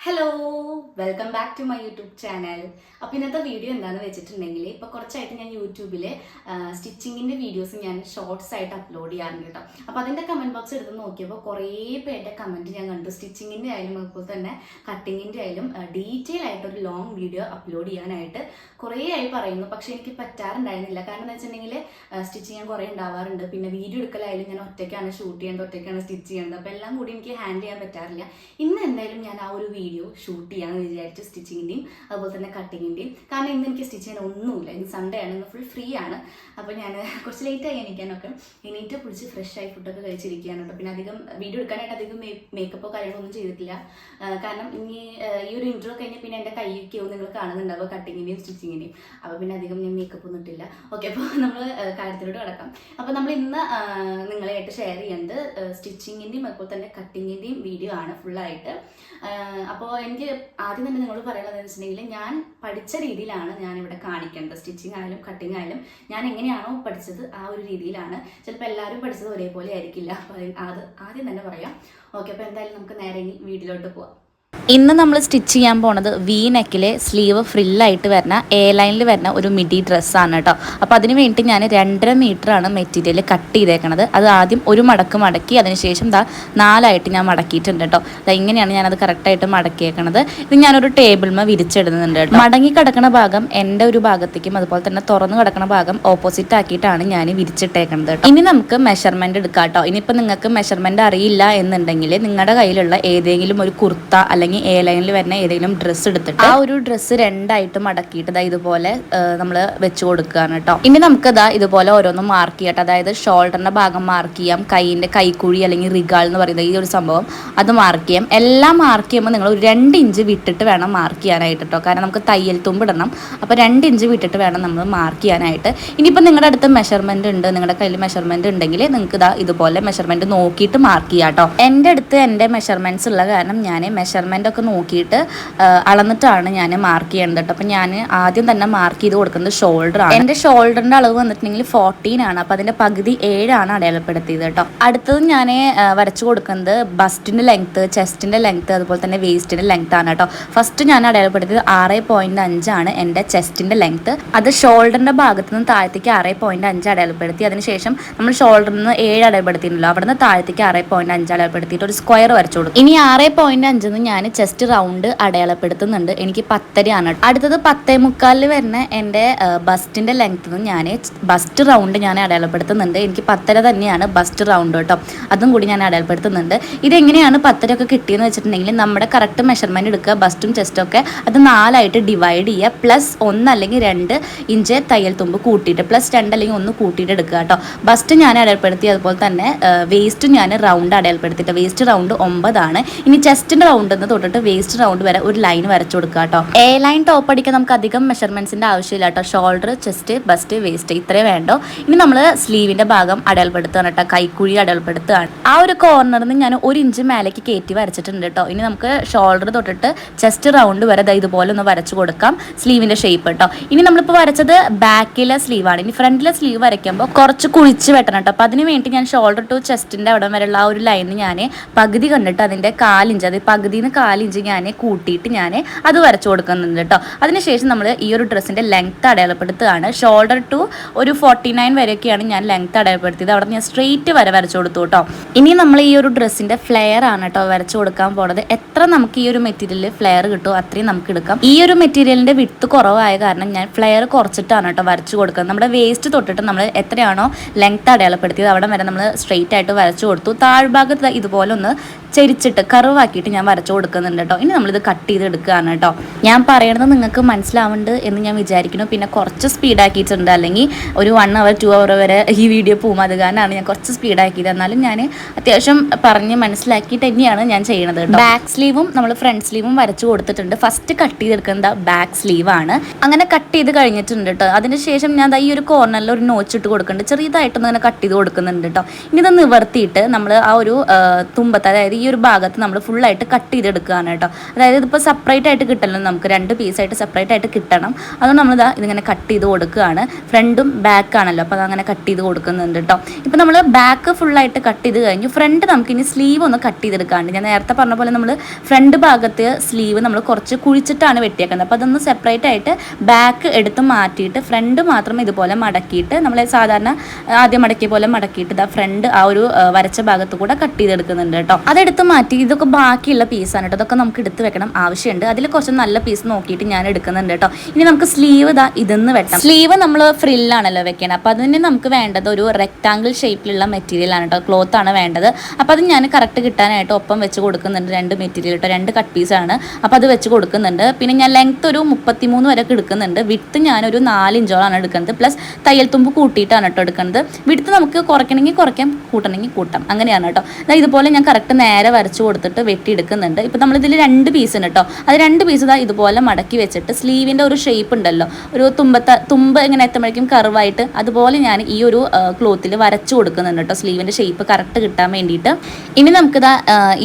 Hello, welcome back to my YouTube channel. അപ്പോൾ ഇന്നത്തെ video എന്താണെന്ന് വെച്ചിട്ടുണ്ടെങ്കിൽ ഇപ്പോൾ കുറച്ചായിട്ട് ഞാൻ യൂട്യൂബിൽ സ്റ്റിച്ചിങ്ങിൻ്റെ വീഡിയോസ് ഞാൻ ഷോർട്സ് ആയിട്ട് അപ്ലോഡ് ചെയ്യാറുണ്ട് കേട്ടോ. അപ്പോൾ അതിൻ്റെ കമൻറ്റ് ബോക്സ് എടുത്ത് നോക്കിയപ്പോൾ കുറേ പേരുടെ കമൻറ്റ് ഞാൻ കണ്ടു. സ്റ്റിച്ചിങ്ങിൻ്റെ ആയാലും അതുപോലെ തന്നെ കട്ടിങ്ങിൻ്റെ ആയാലും ഡീറ്റെയിൽ ആയിട്ടൊരു ലോങ് വീഡിയോ അപ്ലോഡ് ചെയ്യാനായിട്ട് കുറേ ആയി പറയുന്നു. പക്ഷേ എനിക്ക് പറ്റാറുണ്ടായിരുന്നില്ല. കാരണം എന്താ വെച്ചിട്ടുണ്ടെങ്കിൽ സ്റ്റിച്ചിങ് ഞാൻ കുറേ ഉണ്ടാവാറുണ്ട്. പിന്നെ വീഡിയോ എടുക്കലായാലും ഞാൻ ഒറ്റയ്ക്കാണ് ഷൂട്ട് ചെയ്യുന്നത്, ഒറ്റയ്ക്കാണ് സ്റ്റിച്ച് ചെയ്യുന്നത്. അപ്പോൾ എല്ലാം കൂടി എനിക്ക് ഹാൻഡിൽ ചെയ്യാൻ പറ്റാറില്ല. ഇന്ന് എന്തായാലും ഞാൻ ആ ഒരു വീഡിയോ ഷൂട്ട് ചെയ്യാമെന്ന് വിചാരിച്ചു, സ്റ്റിച്ചിങ്ങിൻ്റെയും അതുപോലെ തന്നെ കട്ടിങ്ങിൻ്റെയും. കാരണം ഇന്ന് എനിക്ക് സ്റ്റിച്ച് ചെയ്യാൻ ഒന്നുമില്ല. ഇന്ന് സൺഡേ ആണ്, ഇന്ന് ഫുൾ ഫ്രീ ആണ്. അപ്പോൾ ഞാൻ കുറച്ച് ലേറ്റായി എണീക്കാനൊക്കെ. എണീറ്റ് കുളിച്ച് ഫ്രഷായി ഫുഡൊക്കെ കഴിച്ചിരിക്കുകയാണ് കേട്ടോ. പിന്നെ അധികം വീഡിയോ എടുക്കാനായിട്ട് അധികം മേക്കപ്പോ കാര്യങ്ങളൊന്നും ചെയ്തിട്ടില്ല. കാരണം ഇനി ഈ ഒരു ഇൻട്രോ കഴിഞ്ഞാൽ പിന്നെ എൻ്റെ കൈയൊക്കെയോ നിങ്ങൾ കാണുന്നുണ്ടാവുക കട്ടിങ്ങിൻ്റെയും സ്റ്റിച്ചിങ്ങിൻ്റെയും. അപ്പോൾ പിന്നെ അധികം ഞാൻ മേക്കപ്പ് ഒന്നും ഇട്ടില്ല. ഓക്കെ, അപ്പോൾ നമ്മൾ കാര്യത്തിലോട്ട് കിടക്കാം. അപ്പോൾ നമ്മൾ ഇന്ന് നിങ്ങളായിട്ട് ഷെയർ ചെയ്യുന്നത് സ്റ്റിച്ചിങ്ങിൻ്റെയും അതുപോലെ തന്നെ കട്ടിങ്ങിൻ്റെയും വീഡിയോ ആണ് ഫുള്ളായിട്ട്. അപ്പോൾ എനിക്ക് ആദ്യം തന്നെ നിങ്ങളോട് പറയുന്നത് എന്ന് വെച്ചിട്ടുണ്ടെങ്കിൽ ഞാൻ പഠിച്ച രീതിയിലാണ് ഞാനിവിടെ കാണിക്കേണ്ടത്. സ്റ്റിച്ചിങ് ആയാലും കട്ടിങ് ആയാലും ഞാൻ എങ്ങനെയാണോ പഠിച്ചത് ആ ഒരു രീതിയിലാണ്. ചിലപ്പോൾ എല്ലാവരും പഠിച്ചത് ഒരേപോലെ ആയിരിക്കില്ല. അപ്പോൾ അത് ആദ്യം തന്നെ പറയാം. ഓക്കെ, അപ്പോൾ എന്തായാലും നമുക്ക് നേരെ ഇനി വീഡിയോയിലോട്ട് പോവാം. ഇന്ന് നമ്മൾ സ്റ്റിച്ച് ചെയ്യാൻ പോണത് വി നെക്കിലെ സ്ലീവ് ഫ്രില്ലായിട്ട് വരുന്ന എ ലൈനിൽ വരുന്ന ഒരു മിഡി ഡ്രസ്സാണ് കേട്ടോ. അപ്പോൾ അതിന് വേണ്ടി ഞാൻ 2.5 മീറ്ററാണ് മെറ്റീരിയൽ കട്ട് ചെയ്തേക്കണത്. അത് ആദ്യം ഒരു മടക്ക് മടക്കി അതിനുശേഷം 4 ഞാൻ മടക്കിയിട്ടുണ്ട് കേട്ടോ. ഇങ്ങനെയാണ് ഞാനത് കറക്റ്റായിട്ട് മടക്കിയേക്കണത്. ഇത് ഞാനൊരു ടേബിൾമ വിരിച്ചിടുന്നുണ്ട് കേട്ടോ. മടങ്ങി കിടക്കുന്ന ഭാഗം എൻ്റെ ഒരു ഭാഗത്തേക്കും അതുപോലെ തന്നെ തുറന്നു കിടക്കുന്ന ഭാഗം ഓപ്പോസിറ്റ് ആക്കിയിട്ടാണ് ഞാൻ വിരിച്ചിട്ടേക്കണത് കേട്ടോ. ഇനി നമുക്ക് മെഷർമെൻറ്റ് എടുക്കാം കേട്ടോ. ഇനിയിപ്പോൾ നിങ്ങൾക്ക് മെഷർമെൻറ്റ് അറിയില്ല എന്നുണ്ടെങ്കിൽ നിങ്ങളുടെ കയ്യിലുള്ള ഏതെങ്കിലും ഒരു കുർത്ത അല്ലെങ്കിൽ എ ലൈനിൽ വരുന്ന ഏതെങ്കിലും ഡ്രസ്സ് എടുത്തിട്ട് ആ ഒരു ഡ്രസ്സ് 2 മടക്കിയിട്ട് ഇതുപോലെ നമ്മൾ വെച്ച് കൊടുക്കുകയാണ് കേട്ടോ. ഇനി നമുക്ക് ഇതുപോലെ ഓരോന്നും മാർക്ക് ചെയ്യട്ടെ. അതായത് ഷോൾഡറിന്റെ ഭാഗം മാർക്ക് ചെയ്യാം, കൈയിന്റെ കൈക്കുഴി അല്ലെങ്കിൽ റിഗാൾ എന്ന് പറയുന്നത് ഈ ഒരു സംഭവം അത് മാർക്ക് ചെയ്യാം. എല്ലാം മാർക്ക് ചെയ്യുമ്പോൾ നിങ്ങൾ ഒരു 2 ഇഞ്ച് വിട്ടിട്ട് വേണം മാർക്ക് ചെയ്യാനായിട്ട് കേട്ടോ. കാരണം നമുക്ക് തയ്യൽ തുമ്പിടണം. അപ്പോൾ 2 ഇഞ്ച് വിട്ടിട്ട് വേണം നമ്മൾ മാർക്ക് ചെയ്യാനായിട്ട്. ഇനിയിപ്പോൾ നിങ്ങളുടെ അടുത്ത് മെഷർമെന്റ് ഉണ്ട്, നിങ്ങളുടെ കയ്യിൽ മെഷർമെന്റ് ഉണ്ടെങ്കിൽ നിങ്ങൾക്ക് ഇതുപോലെ മെഷർമെന്റ് നോക്കിയിട്ട് മാർക്ക് ചെയ്യാം കേട്ടോ. എൻ്റെ അടുത്ത് എൻ്റെ മെഷർമെന്റ്സ് ഉള്ള കാരണം ഞാൻ മെഷർമെന്റ് ഒക്കെ നോക്കിയിട്ട് അളന്നിട്ടാണ് ഞാൻ മാർക്ക് ചെയ്യേണ്ടത് കേട്ടോ. അപ്പം ഞാൻ ആദ്യം തന്നെ മാർക്ക് ചെയ്ത് കൊടുക്കുന്നത് ഷോൾഡറാണ്. എൻ്റെ ഷോൾഡറിൻ്റെ അളവ് വന്നിട്ടുണ്ടെങ്കിൽ 14 ആണ്. അപ്പോൾ അതിൻ്റെ പകുതി 7 ആണ് അടയാളപ്പെടുത്തിയത് കേട്ടോ. അടുത്തത് ഞാൻ വരച്ചു കൊടുക്കുന്നത് ബസ്റ്റിൻ്റെ ലെങ്ത്ത്, ചെസ്റ്റിൻ്റെ ലെങ്ത്ത് അതുപോലെ തന്നെ വേസ്റ്റിൻ്റെ ലെങ്ത്ത് ആണ് കേട്ടോ. ഫസ്റ്റ് ഞാൻ അടയാളപ്പെടുത്തിയത് 6.5 ആണ് എൻ്റെ ചെസ്റ്റിൻ്റെ ലെങ്ത്ത്. അത് ഷോൾഡറിൻ്റെ ഭാഗത്ത് നിന്ന് താഴത്തേക്ക് 6.5 അടയാളപ്പെടുത്തി. അതിനുശേഷം നമ്മൾ ഷോൾഡറിൽ നിന്ന് 7 അടയാളപ്പെടുത്തിയിട്ടുണ്ടല്ലോ, അവിടെ നിന്ന് താഴത്തേക്ക് 6.5 അടയാളപ്പെടുത്തിയിട്ട് ഒരു സ്ക്വയർ വരച്ചു കൊടുക്കും. ഇനി 6.5 ഞാൻ ചെസ്റ്റ് റൗണ്ട് അടയാളപ്പെടുത്തുന്നുണ്ട്. എനിക്ക് 10 ആണ്. അടുത്തത് 10.25 വരുന്ന എൻ്റെ ബസ്റ്റിൻ്റെ ലെങ്ത്ത് ഞാൻ ബസ്റ്റ് റൗണ്ട് ഞാൻ അടയാളപ്പെടുത്തുന്നുണ്ട്. എനിക്ക് 10 തന്നെയാണ് ബസ്റ്റ് റൗണ്ട് കേട്ടോ. അതും കൂടി ഞാൻ അടയാളപ്പെടുത്തുന്നുണ്ട്. ഇതെങ്ങനെയാണ് 10 ഒക്കെ കിട്ടിയെന്ന് വെച്ചിട്ടുണ്ടെങ്കിൽ നമ്മുടെ കറക്റ്റ് മെഷർമെൻറ്റ് എടുക്കുക, ബസ്റ്റും ചെസ്റ്റും ഒക്കെ അത് 4 ഡിവൈഡ് ചെയ്യുക, പ്ലസ് 1 അല്ലെങ്കിൽ 2 ഇഞ്ച് തയ്യൽ തുമ്പ് കൂട്ടിയിട്ട്, പ്ലസ് 2 അല്ലെങ്കിൽ 1 കൂട്ടിയിട്ട് എടുക്കുക കേട്ടോ. ബസ്റ്റ് ഞാൻ അടയാളപ്പെടുത്തി. അതുപോലെ തന്നെ വേസ്റ്റ് ഞാൻ റൗണ്ട് അടയാളപ്പെടുത്തിയിട്ട് വേസ്റ്റ് റൗണ്ട് 9 ആണ്. ഇനി ചെസ്റ്റിൻ്റെ റൗണ്ട് തൊട്ടിട്ട് വേസ്റ്റ് റൗണ്ട് വരെ ഒരു ലൈൻ വരച്ചു കൊടുക്കുക കേട്ടോ. എ ലൈൻ ടോപ്പ് അടിക്കാൻ നമുക്ക് അധികം മെഷർമെന്റ്സിന്റെ ആവശ്യമില്ല കേട്ടോ. ഷോൾഡർ, ചെസ്റ്റ്, ബസ്റ്റ്, വേസ്റ്റ് ഇത്രേ വേണ്ടോ. ഇനി നമ്മൾ സ്ലീവിന്റെ ഭാഗം അടയാളപ്പെടുത്തുകയാണ് കേട്ടോ. കൈക്കുഴി അടയാളപ്പെടുത്തുകയാണ്. ആ ഒരു കോർണറിൽ നിന്ന് ഞാൻ 1 ഇഞ്ച് മേലേക്ക് കയറ്റി വരച്ചിട്ടുണ്ട് കേട്ടോ. ഇനി നമുക്ക് ഷോൾഡർ തൊട്ടിട്ട് ചെസ്റ്റ് റൗണ്ട് വരെ ഇതുപോലെ ഒന്ന് വരച്ചു കൊടുക്കാം, സ്ലീവിന്റെ ഷേപ്പ് കേട്ടോ. ഇനി നമ്മളിപ്പോൾ വരച്ചത് ബാക്കിലെ സ്ലീവാണ്. ഇനി ഫ്രണ്ടിലെ സ്ലീവ് വരയ്ക്കുമ്പോൾ കുറച്ച് കുഴിച്ച് വെട്ടണം കേട്ടോ. അപ്പോൾ അതിന് വേണ്ടി ഞാൻ ഷോൾഡർ ടു ചെസ്റ്റിന്റെ അവിടെ വരെയുള്ള ആ ഒരു ലൈൻ ഞാൻ പകുതി കണ്ടിട്ട് അതിന്റെ 1/4 ഇഞ്ച്, അത് പകുതിന്ന് 1/4 ഇഞ്ച് ഞാൻ കൂട്ടിയിട്ട് ഞാൻ അത് വരച്ചു കൊടുക്കുന്നുണ്ട് കേട്ടോ. അതിനുശേഷം നമ്മൾ ഈ ഒരു ഡ്രസ്സിൻ്റെ ലെങ്ത്ത് അടയാളപ്പെടുത്തുകയാണ്. ഷോൾഡർ ടു ഒരു 49 വരെയൊക്കെയാണ് ഞാൻ ലെങ്ത്ത് അടയാളപ്പെടുത്തിയത്. അവിടെ ഞാൻ സ്ട്രെയിറ്റ് വരെ വരച്ചു കൊടുത്തു കേട്ടോ. ഇനി നമ്മൾ ഈ ഒരു ഡ്രസ്സിൻ്റെ ഫ്ലെയർ ആണ് കേട്ടോ വരച്ചു കൊടുക്കാൻ പോകുന്നത്. എത്ര നമുക്ക് ഈ ഒരു മെറ്റീരിയലിൽ ഫ്ലെയർ കിട്ടുമോ അത്രയും നമുക്ക് എടുക്കാം. ഈ ഒരു മെറ്റീരിയലിൻ്റെ വിട്ട് കുറവായ കാരണം ഞാൻ ഫ്ലെയർ കുറച്ചിട്ടാണ് കേട്ടോ വരച്ചു കൊടുക്കുന്നത്. നമ്മുടെ വേസ്റ്റ് തൊട്ടിട്ട് നമ്മൾ എത്രയാണോ ലെങ്ത്ത് അടയാളപ്പെടുത്തിയത് അവിടെ വരെ നമ്മൾ സ്ട്രെയിറ്റ് ആയിട്ട് വരച്ചു കൊടുത്തു. താഴ്ഭാഗത്ത് ഇതുപോലെ ഒന്ന് ചെരിച്ചിട്ട് കർവാക്കിയിട്ട് ഞാൻ വരച്ചു കൊടുക്കുന്നുണ്ട് കേട്ടോ. ഇനി നമ്മളിത് കട്ട് ചെയ്തെടുക്കുകയാണ് കേട്ടോ. ഞാൻ പറയണത് നിങ്ങൾക്ക് മനസ്സിലാവുന്നുണ്ട് എന്ന് ഞാൻ വിചാരിക്കുന്നു. പിന്നെ കുറച്ച് സ്പീഡാക്കിയിട്ടുണ്ട്, അല്ലെങ്കിൽ ഒരു 1 hour 2 hour വരെ ഈ വീഡിയോ പോകും. അത് കാരണമാണ് ഞാൻ കുറച്ച് സ്പീഡാക്കിയത്. എന്നാലും ഞാൻ അത്യാവശ്യം പറഞ്ഞ് മനസ്സിലാക്കിയിട്ട് തന്നെയാണ് ഞാൻ ചെയ്യുന്നത് കേട്ടോ. ബാക്ക് സ്ലീവും നമ്മൾ ഫ്രണ്ട് സ്ലീവും വരച്ചു കൊടുത്തിട്ടുണ്ട്. ഫസ്റ്റ് കട്ട് ചെയ്തെടുക്കുന്നത് ബാക്ക് സ്ലീവാണ്. അങ്ങനെ കട്ട് ചെയ്ത് കഴിഞ്ഞിട്ടുണ്ട് കേട്ടോ. അതിനുശേഷം ഞാൻ ഈ ഒരു കോർണറിൽ ഒരു നോച്ച് ഇട്ട് കൊടുക്കുന്നുണ്ട്. ചെറിയതായിട്ടൊന്ന് അങ്ങനെ കട്ട് ചെയ്ത് കൊടുക്കുന്നുണ്ട് കേട്ടോ. ഇനി ഇത് നിവർത്തിയിട്ട് നമ്മൾ ആ ഒരു തുമ്പത്ത്, അതായത് ഈ ഒരു ഭാഗത്ത് നമ്മൾ ഫുള്ളായിട്ട് കട്ട് ചെയ്തെടുക്കുക കൊടുക്കുകയാണ് കേട്ടോ. അതായത് ഇതിപ്പോൾ സെപ്പറേറ്റ് ആയിട്ട് കിട്ടല്ലോ, നമുക്ക് 2 പീസായിട്ട് സെപ്പറേറ്റ് ആയിട്ട് കിട്ടണം. അതുകൊണ്ട് നമ്മളിതാ ഇതിങ്ങനെ കട്ട് ചെയ്ത് കൊടുക്കുകയാണ്. ഫ്രണ്ടും ബാക്ക് ആണല്ലോ, അപ്പോൾ അതങ്ങനെ കട്ട് ചെയ്ത് കൊടുക്കുന്നുണ്ട് കേട്ടോ. ഇപ്പോൾ നമ്മൾ ബാക്ക് ഫുള്ളായിട്ട് കട്ട് ചെയ്ത് കഴിഞ്ഞു. ഫ്രണ്ട് നമുക്ക് ഇനി സ്ലീവ് ഒന്ന് കട്ട് ചെയ്തെടുക്കാണ്ട്. ഞാൻ നേരത്തെ പറഞ്ഞ പോലെ നമ്മൾ ഫ്രണ്ട് ഭാഗത്ത് സ്ലീവ് നമ്മൾ കുറച്ച് കുഴിച്ചിട്ടാണ് വെട്ടിയേക്കുന്നത്. അപ്പോൾ അതൊന്ന് സെപ്പറേറ്റ് ആയിട്ട് ബാക്ക് എടുത്ത് മാറ്റിയിട്ട് ഫ്രണ്ട് മാത്രം ഇതുപോലെ മടക്കിയിട്ട് നമ്മൾ സാധാരണ ആദ്യം മടക്കിയ പോലെ മടക്കിയിട്ട് ഇതാ ഫ്രണ്ട് ആ ഒരു വരച്ച ഭാഗത്ത് കൂടെ കട്ട് ചെയ്തെടുക്കുന്നുണ്ട് കേട്ടോ. അതെടുത്ത് മാറ്റി ഇതൊക്കെ ബാക്കിയുള്ള പീസാണ് കേട്ടോ. ഇതൊക്കെ നമുക്ക് എടുത്ത് വെക്കണം ആവശ്യമുണ്ട്. അതിൽ കുറച്ച് നല്ല പീസ് നോക്കിയിട്ട് ഞാൻ എടുക്കുന്നുണ്ട് കേട്ടോ. ഇനി നമുക്ക് സ്ലീവ് ഇതാ ഇതെന്ന് വെട്ടാം. സ്ലീവ് നമ്മൾ ഫ്രില്ലാണല്ലോ വെക്കണം. അപ്പോൾ അതിന് നമുക്ക് വേണ്ടത് ഒരു റെക്ടാങ്കിൾ ഷേപ്പിലുള്ള മെറ്റീരിയലാണ് കേട്ടോ, ക്ലോത്ത് ആണ് വേണ്ടത്. അപ്പോൾ അത് ഞാൻ കറക്റ്റ് കിട്ടാനായിട്ട് ഒപ്പം വെച്ച് കൊടുക്കുന്നുണ്ട്. 2 മെറ്റീരിയൽ കേട്ടോ, 2 കട്ട് പീസാണ്. അപ്പോൾ അത് വെച്ച് കൊടുക്കുന്നുണ്ട്. പിന്നെ ഞാൻ ലെങ്ത്ത് ഒരു 33 വരെ എടുക്കുന്നുണ്ട്. വിഡ്ത്ത് ഞാനൊരു 4 ഇഞ്ചോളാണ് എടുക്കുന്നത്. പ്ലസ് തയ്യൽ തുമ്പ് കൂട്ടിയിട്ടാണ് കേട്ടോ എടുക്കുന്നത്. വിഡ്ത്ത് നമുക്ക് കുറയ്ക്കണമെങ്കിൽ കുറയ്ക്കാം, കൂട്ടണമെങ്കിൽ കൂട്ടാം, അങ്ങനെയാണ് കേട്ടോ. ഇതുപോലെ ഞാൻ കറക്റ്റ് നേരെ വരച്ച് കൊടുത്തിട്ട് വെട്ടിയെടുക്കുന്നുണ്ട്. ഇപ്പോൾ നമ്മളിതിൽ 2 പീസുണ്ട് കേട്ടോ. അത് 2 പീസ് ഇതാ ഇതുപോലെ മടക്കി വെച്ചിട്ട് സ്ലീവിൻ്റെ ഒരു ഷേപ്പ് ഉണ്ടല്ലോ, ഒരു തുമ്പ് ഇങ്ങനെ എത്തുമ്പോഴേക്കും കർവായിട്ട് അതുപോലെ ഞാൻ ഈ ഒരു ക്ലോത്തിൽ വരച്ചു കൊടുക്കുന്നുണ്ട് കേട്ടോ, സ്ലീവിൻ്റെ ഷേപ്പ് കറക്റ്റ് കിട്ടാൻ വേണ്ടിയിട്ട്. ഇനി നമുക്കിതാ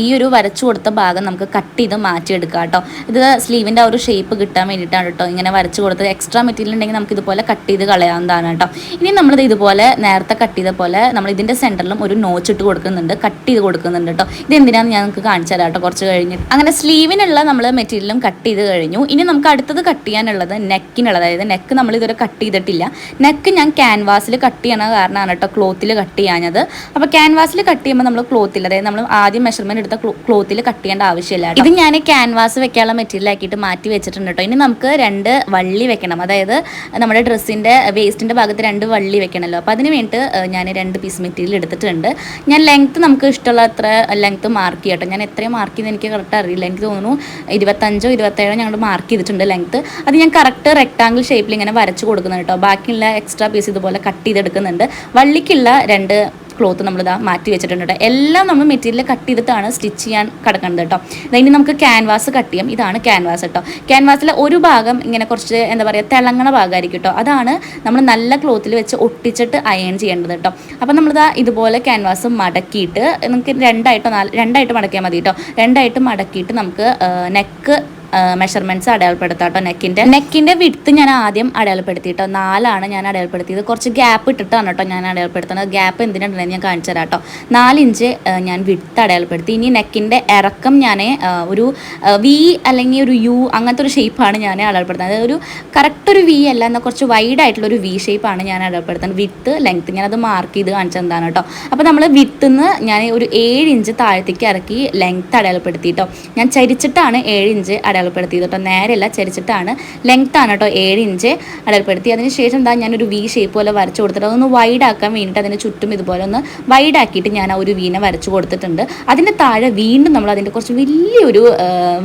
ഈ ഒരു വരച്ചു കൊടുത്ത ഭാഗം നമുക്ക് കട്ട് ചെയ്ത് മാറ്റിയെടുക്കാം കേട്ടോ. ഇത് സ്ലീവിൻ്റെ ആ ഒരു ഷേപ്പ് കിട്ടാൻ വേണ്ടിയിട്ടാണ് കേട്ടോ ഇങ്ങനെ വരച്ചു കൊടുത്തത്. എക്സ്ട്രാ മെറ്റീരിയൽ ഉണ്ടെങ്കിൽ നമുക്ക് ഇതുപോലെ കട്ട് ചെയ്ത് കളയാവുന്നതാണ് കേട്ടോ. ഇനി നമ്മളിത് ഇതുപോലെ നേരത്തെ കട്ട് ചെയ്ത പോലെ നമ്മൾ ഇതിൻ്റെ സെൻറ്ററിലും ഒരു നോച്ച് ഇട്ട് കൊടുക്കുന്നുണ്ട്, കട്ട് ചെയ്ത് കൊടുക്കുന്നുണ്ട് കേട്ടോ. ഇത് എന്തിനാണെന്ന് ഞാൻ നിങ്ങൾക്ക് കാണിച്ചു തരാം കേട്ടോ കുറച്ച് കഴിഞ്ഞിട്ട്. അങ്ങനെ സ്ലീവിനുള്ള നമ്മൾ മെറ്റീരിയലും കട്ട് ചെയ്ത് കഴിഞ്ഞു. ഇനി നമുക്ക് അടുത്തത് കട്ട് ചെയ്യാനുള്ളത് നെക്കിനുള്ളത്. അതായത് നെക്ക് നമ്മൾ ഇതുവരെ കട്ട് ചെയ്തിട്ടില്ല. നെക്ക് ഞാൻ ക്യാൻവാസിൽ കട്ട് ചെയ്യണ കാരണമാണ് കേട്ടോ ക്ലോത്തിൽ കട്ട് ചെയ്യാഞ്ഞത്. അപ്പോൾ ക്യാൻവാസിൽ കട്ട് ചെയ്യുമ്പോൾ നമ്മൾ ക്ലോത്തിൽ, അതായത് നമ്മൾ ആദ്യം മെഷർമെൻറ്റ് എടുത്ത ക്ലോത്തിൽ കട്ട് ചെയ്യേണ്ട ആവശ്യമില്ല. ഇത് ഞാൻ ക്യാൻവാസ് വെക്കാനുള്ള മെറ്റീരിയൽ ആക്കിയിട്ട് മാറ്റി വെച്ചിട്ടുണ്ട് കേട്ടോ. ഇനി നമുക്ക് 2 വള്ളി വെക്കണം. അതായത് നമ്മുടെ ഡ്രസ്സിൻ്റെ വേസ്റ്റിൻ്റെ ഭാഗത്ത് 2 വള്ളി വെക്കണമല്ലോ. അപ്പോൾ അതിന് വേണ്ടിയിട്ട് ഞാൻ 2 പീസ് മെറ്റീരിയൽ എടുത്തിട്ടുണ്ട്. ഞാൻ ലെങ്ത്ത് നമുക്ക് ഇഷ്ടമുള്ള അത്ര ലെങ്ത്ത് മാർക്ക് ചെയ്യട്ടോ. ഞാൻ എത്രയും മാർക്ക് ചെയ്ത് എനിക്ക് കറക്റ്റ് അറിയില്ല. എനിക്ക് തോന്നുന്നു 25 27 ഞങ്ങൾ മാർക്ക് ചെയ്തിട്ടുണ്ട് ലെങ്ത്ത്. അത് ഞാൻ കറക്റ്റ് റെക്ടാങ്കിൾ ഷേപ്പിൽ ഇങ്ങനെ വരച്ച് കൊടുക്കുന്നുണ്ട് കേട്ടോ. ബാക്കിയുള്ള എക്സ്ട്രാ പീസ് ഇതുപോലെ കട്ട് ചെയ്തെടുക്കുന്നുണ്ട്. വള്ളിക്കുള്ള 2 ക്ലോത്ത് നമ്മളിതാ മാറ്റി വെച്ചിട്ടുണ്ട് കേട്ടോ. എല്ലാം നമ്മൾ മെറ്റീരിയൽ കട്ട് ചെയ്തിട്ടാണ് സ്റ്റിച്ച് ചെയ്യാൻ കിടക്കുന്നത് കേട്ടോ. ഇനി നമുക്ക് ക്യാൻവാസ് കട്ട് ചെയ്യാം. ഇതാണ് ക്യാൻവാസ് കേട്ടോ. ക്യാൻവാസിലെ ഒരു ഭാഗം ഇങ്ങനെ കുറച്ച് എന്താ പറയുക തിളങ്ങണ ഭാഗമായിരിക്കും കേട്ടോ. അതാണ് നമ്മൾ നല്ല ക്ലോത്തിൽ വെച്ച് ഒട്ടിച്ചിട്ട് അയൺ ചെയ്യേണ്ടത് കേട്ടോ. അപ്പോൾ നമ്മളിതാ ഇതുപോലെ ക്യാൻവാസ് മടക്കിയിട്ട് നമുക്ക് 2ആയിട്ട് മടക്കിയാൽ മതി കേട്ടോ. 2ആയിട്ട് മടക്കിയിട്ട് നമുക്ക് നെക്ക് മെഷർമെൻറ്റ്സ് അടയാളപ്പെടുത്താം കേട്ടോ. നെക്കിൻ്റെ വിഡ്ത്ത് ഞാൻ ആദ്യം അടയാളപ്പെടുത്തി കേട്ടോ. 4 ഞാൻ അടയാളപ്പെടുത്തിയത്. കുറച്ച് ഗ്യാപ്പ് ഇട്ടിട്ടാണ് കേട്ടോ ഞാൻ അടയാളപ്പെടുത്തുന്നത്. ഗ്യാപ്പ് എന്തിനുണ്ടെന്ന് ഞാൻ കാണിച്ചു തരാം കേട്ടോ. 4 ഇഞ്ച് ഞാൻ വിഡ്ത്ത് അടയാളപ്പെടുത്തി. ഇനി നെക്കിൻ്റെ ഇറക്കം ഞാൻ ഒരു വി അല്ലെങ്കിൽ ഒരു യു അങ്ങനത്തെ ഒരു ഷേപ്പാണ് ഞാൻ അടയാളപ്പെടുത്തുന്നത്. അതായത് ഒരു കറക്റ്റ് ഒരു വി അല്ല, എന്നാൽ കുറച്ച് വൈഡ് ആയിട്ടുള്ള ഒരു വി ഷേപ്പാണ് ഞാൻ അടയാളപ്പെടുത്തുന്നത്. വിഡ്ത്ത് ലെങ്ത്ത് ഞാനത് മാർക്ക് ചെയ്ത് കാണിച്ചതാണ് കേട്ടോ. അപ്പോൾ നമ്മൾ വിഡ്ത്തിന്ന് ഞാൻ ഒരു 7 ഇഞ്ച് താഴത്തേക്ക് ഇറക്കി ലെങ്ത്ത് അടയാളപ്പെടുത്തി കേട്ടോ. ഞാൻ ചരിച്ചിട്ടാണ് 7 ഇഞ്ച് അടയാളപ്പെടുത്തിയത് കേട്ടോ. നേരെയല്ല, ചരിച്ചിട്ടാണ്. ലെങ്ത്ത് ആണ് കേട്ടോ 7 ഇഞ്ച് അടയാളപ്പെടുത്തി. അതിന് ശേഷം എന്താ ഞാനൊരു വി ഷേപ്പ് പോലെ വരച്ച് കൊടുത്തിട്ട് അതൊന്ന് വൈഡ് ആക്കാൻ വേണ്ടിയിട്ട് അതിന് ചുറ്റും ഇതുപോലെ ഒന്ന് വൈഡ് ആക്കിയിട്ട് ഞാൻ ആ ഒരു വീനെ വരച്ച് കൊടുത്തിട്ടുണ്ട്. അതിൻ്റെ താഴെ വീണ്ടും നമ്മൾ അതിൻ്റെ കുറച്ച് വലിയൊരു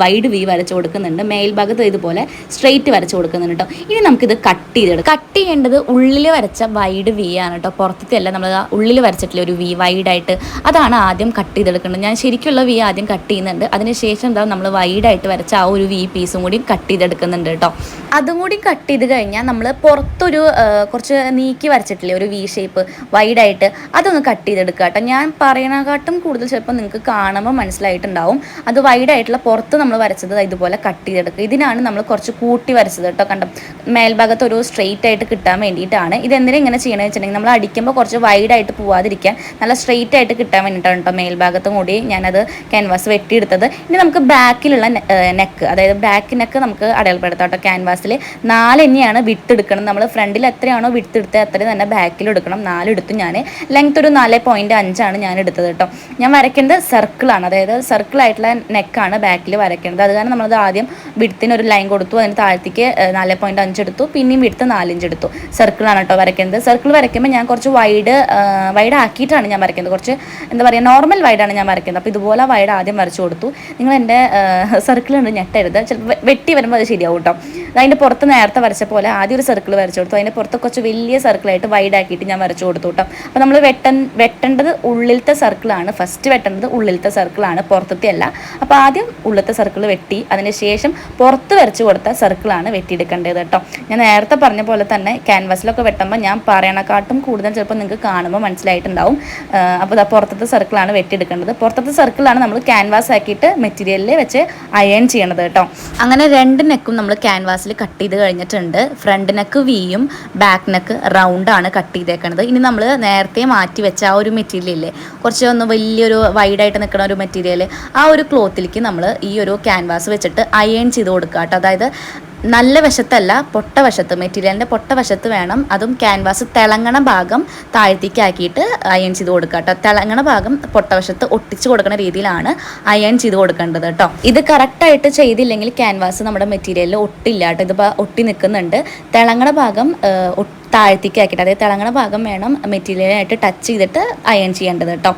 വൈഡ് വി വരച്ച് കൊടുക്കുന്നുണ്ട്. മേൽഭാഗത്ത് ഇതുപോലെ സ്ട്രെയിറ്റ് വരച്ച് കൊടുക്കുന്നുണ്ട് കേട്ടോ. ഇനി നമുക്കിത് കട്ട് ചെയ്തെടുക്കാം. കട്ട് ചെയ്യേണ്ടത് ഉള്ളിൽ വരച്ച വൈഡ് വി ആണ് കേട്ടോ. പുറത്തത്തെ അല്ല, നമ്മൾ ഉള്ളിൽ വരച്ചിട്ടില്ല ഒരു വി വൈഡായിട്ട്, അതാണ് ആദ്യം കട്ട് ചെയ്തെടുക്കേണ്ടത്. ഞാൻ ശരിക്കുള്ള വി ആദ്യം കട്ട് ചെയ്യുന്നുണ്ട്. അതിനുശേഷം എന്താ നമ്മൾ വൈഡായിട്ട് വരച്ച ആ ഒരു വി പീസും കൂടി കട്ട് ചെയ്തെടുക്കുന്നുണ്ട് കേട്ടോ. അതും കൂടി കട്ട് ചെയ്ത് കഴിഞ്ഞാൽ നമ്മൾ പുറത്തൊരു കുറച്ച് നീക്കി വരച്ചിട്ടില്ലേ ഒരു വി ഷേപ്പ് വൈഡായിട്ട്, അതൊന്ന് കട്ട് ചെയ്തെടുക്കുക കേട്ടോ. ഞാൻ പറയണക്കാട്ടും കൂടുതൽ ചിലപ്പോൾ നിങ്ങൾക്ക് കാണുമ്പോൾ മനസ്സിലായിട്ടുണ്ടാവും. അത് വൈഡായിട്ടുള്ള പുറത്ത് നമ്മൾ വരച്ചത് ഇതുപോലെ കട്ട് ചെയ്തെടുക്കുക. ഇതിനാണ് നമ്മൾ കുറച്ച് കൂട്ടി വരച്ചത് കേട്ടോ. കണ്ടോ, മേൽഭാഗത്ത് ഒരു സ്ട്രെയിറ്റ് ആയിട്ട് കിട്ടാൻ വേണ്ടിയിട്ടാണ്. ഇതെന്തിനാ ഇങ്ങനെ ചെയ്യണമെന്ന് വെച്ചിട്ടുണ്ടെങ്കിൽ നമ്മൾ അടിക്കുമ്പോൾ കുറച്ച് വൈഡായിട്ട് പോവാതിരിക്കാൻ, നല്ല സ്ട്രെയിറ്റ് ആയിട്ട് കിട്ടാൻ വേണ്ടിയിട്ടാണ് കേട്ടോ മേൽഭാഗത്തും കൂടി ഞാനത് ക്യാൻവാസ് വെട്ടിയെടുത്തത്. ഇനി നമുക്ക് ബാക്കിലുള്ള നെക്ക്, അതായത് ബാക്ക് നെക്ക് നമുക്ക് അടയാളപ്പെടുത്താം കേട്ടോ. ക്യാൻവാസിൽ 4 തന്നെയാണ് വിട്ടെടുക്കണം. നമ്മൾ ഫ്രണ്ടിൽ എത്രയാണോ വിട്ടെടുത്തത് അത്രയും തന്നെ ബാക്കിൽ എടുക്കണം. 4 എടുത്തു ഞാൻ. ലെങ്ത് ഒരു 4.5 ഞാൻ എടുത്തത് കേട്ടോ. ഞാൻ വരയ്ക്കുന്നത് സർക്കിളാണ്, അതായത് സർക്കിളായിട്ടുള്ള നെക്കാണ് ബാക്കിൽ വരയ്ക്കേണ്ടത്. അത് കാരണം നമ്മളത് ആദ്യം വിഡ്ത്തിന് ഒരു ലൈൻ കൊടുത്തു, അതിന് താഴത്തേക്ക് 4.5 എടുത്തു, പിന്നെയും വിഡ്ത്ത് 4 ഇഞ്ച് എടുത്തു. സർക്കിളാണ് കേട്ടോ വരയ്ക്കുന്നത്. സർക്കിൾ വരയ്ക്കുമ്പോൾ ഞാൻ കുറച്ച് വൈഡ് ആക്കിയിട്ടാണ് ഞാൻ വരയ്ക്കുന്നത്. കുറച്ച് എന്താ പറയുക, നോർമൽ വൈഡാണ് ഞാൻ വരയ്ക്കുന്നത്. അപ്പോൾ ഇതുപോലെ വൈഡ് ആദ്യം വരച്ചു കൊടുത്തു. നിങ്ങൾ എൻ്റെ സർക്കിൾ ഉണ്ട് ഞെട്ടരുത്, ചിലപ്പോൾ വെട്ടി വരുമ്പോൾ അത് ശരിയാവും കേട്ടോ. അതിൻ്റെ പുറത്ത് നേരത്തെ വരച്ച പോലെ ആദ്യം ഒരു സർക്കിൾ വരച്ചു കൊടുത്തു. അതിൻ്റെ പുറത്ത് കുറച്ച് വലിയ സർക്കിളായിട്ട് വൈഡ് ആക്കിയിട്ട് ഞാൻ വരച്ചു കൊടുത്തു കേട്ടോ. അപ്പോൾ നമ്മൾ വെട്ടേണ്ടത് ഉള്ളിലത്തെ സർക്കിളാണ്, ഫസ്റ്റ് വെട്ടേണ്ടത് ഉള്ളിലത്തെ സർക്കിളാണ്, പുറത്തത്തെ അല്ല. അപ്പോൾ ആദ്യം ഉള്ളിലത്തെ സർക്കിൾ വെട്ടി അതിന് ശേഷം പുറത്ത് വരച്ചു കൊടുത്ത സർക്കിളാണ് വെട്ടിയെടുക്കേണ്ടത് കേട്ടോ. ഞാൻ നേരത്തെ പറഞ്ഞ പോലെ തന്നെ ക്യാൻവാസിലൊക്കെ വെട്ടുമ്പോൾ ഞാൻ പറയണക്കാട്ടും കൂടുതൽ ചിലപ്പോൾ നിങ്ങൾക്ക് കാണുമ്പോൾ മനസ്സിലായിട്ടുണ്ടാവും. അപ്പോൾ ഇതാ പുറത്തത്തെ സർക്കിളാണ് വെട്ടിയെടുക്കേണ്ടത്. പുറത്തത്തെ സർക്കിളാണ് നമ്മൾ ക്യാൻവാസ് ആക്കിയിട്ട് മെറ്റീരിയലിൽ വെച്ച് അയൺ ചെയ്യണത് കേട്ടോ. അങ്ങനെ രണ്ട് നെക്കും നമ്മൾ ക്യാൻവാസിൽ കട്ട് ചെയ്ത് കഴിഞ്ഞിട്ടുണ്ട്. ഫ്രണ്ട് നെക്ക് വിയും ബാക്ക് നെക്ക് റൗണ്ടാണ് കട്ട് ചെയ്തേക്കണത്. ഇനി നമ്മൾ നേരത്തെ മാറ്റി വെച്ച ആ ഒരു മെറ്റീരിയൽ ഇല്ലേ, കുറച്ച് ഒന്ന് വലിയൊരു വൈഡായിട്ട് നിൽക്കുന്ന ഒരു മെറ്റീരിയൽ, ആ ഒരു ക്ലോത്തിലേക്ക് നമ്മൾ ഈ ഒരു ക്യാൻവാസ് വെച്ചിട്ട് അയൺ ചെയ്ത് കൊടുക്കുക കേട്ടോ. അതായത് നല്ല വശത്തല്ല, പൊട്ട വശത്ത്, മെറ്റീരിയലിൻ്റെ പൊട്ട വശത്ത് വേണം. അതും ക്യാൻവാസ് തിളങ്ങണ ഭാഗം താഴ്ത്തിക്കാക്കിയിട്ട് അയൺ ചെയ്ത് കൊടുക്കുക കേട്ടോ. തിളങ്ങണ ഭാഗം പൊട്ട വശത്ത് ഒട്ടിച്ച് കൊടുക്കുന്ന രീതിയിലാണ് അയൺ ചെയ്ത് കൊടുക്കേണ്ടത് കേട്ടോ. ഇത് കറക്റ്റായിട്ട് ചെയ്തില്ലെങ്കിൽ ക്യാൻവാസ് നമ്മുടെ മെറ്റീരിയലിൽ ഒട്ടില്ല കേട്ടോ. ഇതിപ്പോൾ ഒട്ടി നിൽക്കുന്നുണ്ട്. തിളങ്ങണ ഭാഗം താഴ്ത്തിക്കാക്കിയിട്ട്, അതായത് തിളങ്ങണ ഭാഗം വേണം മെറ്റീരിയലായിട്ട് ടച്ച് ചെയ്തിട്ട് അയൺ ചെയ്യേണ്ടത് കേട്ടോ.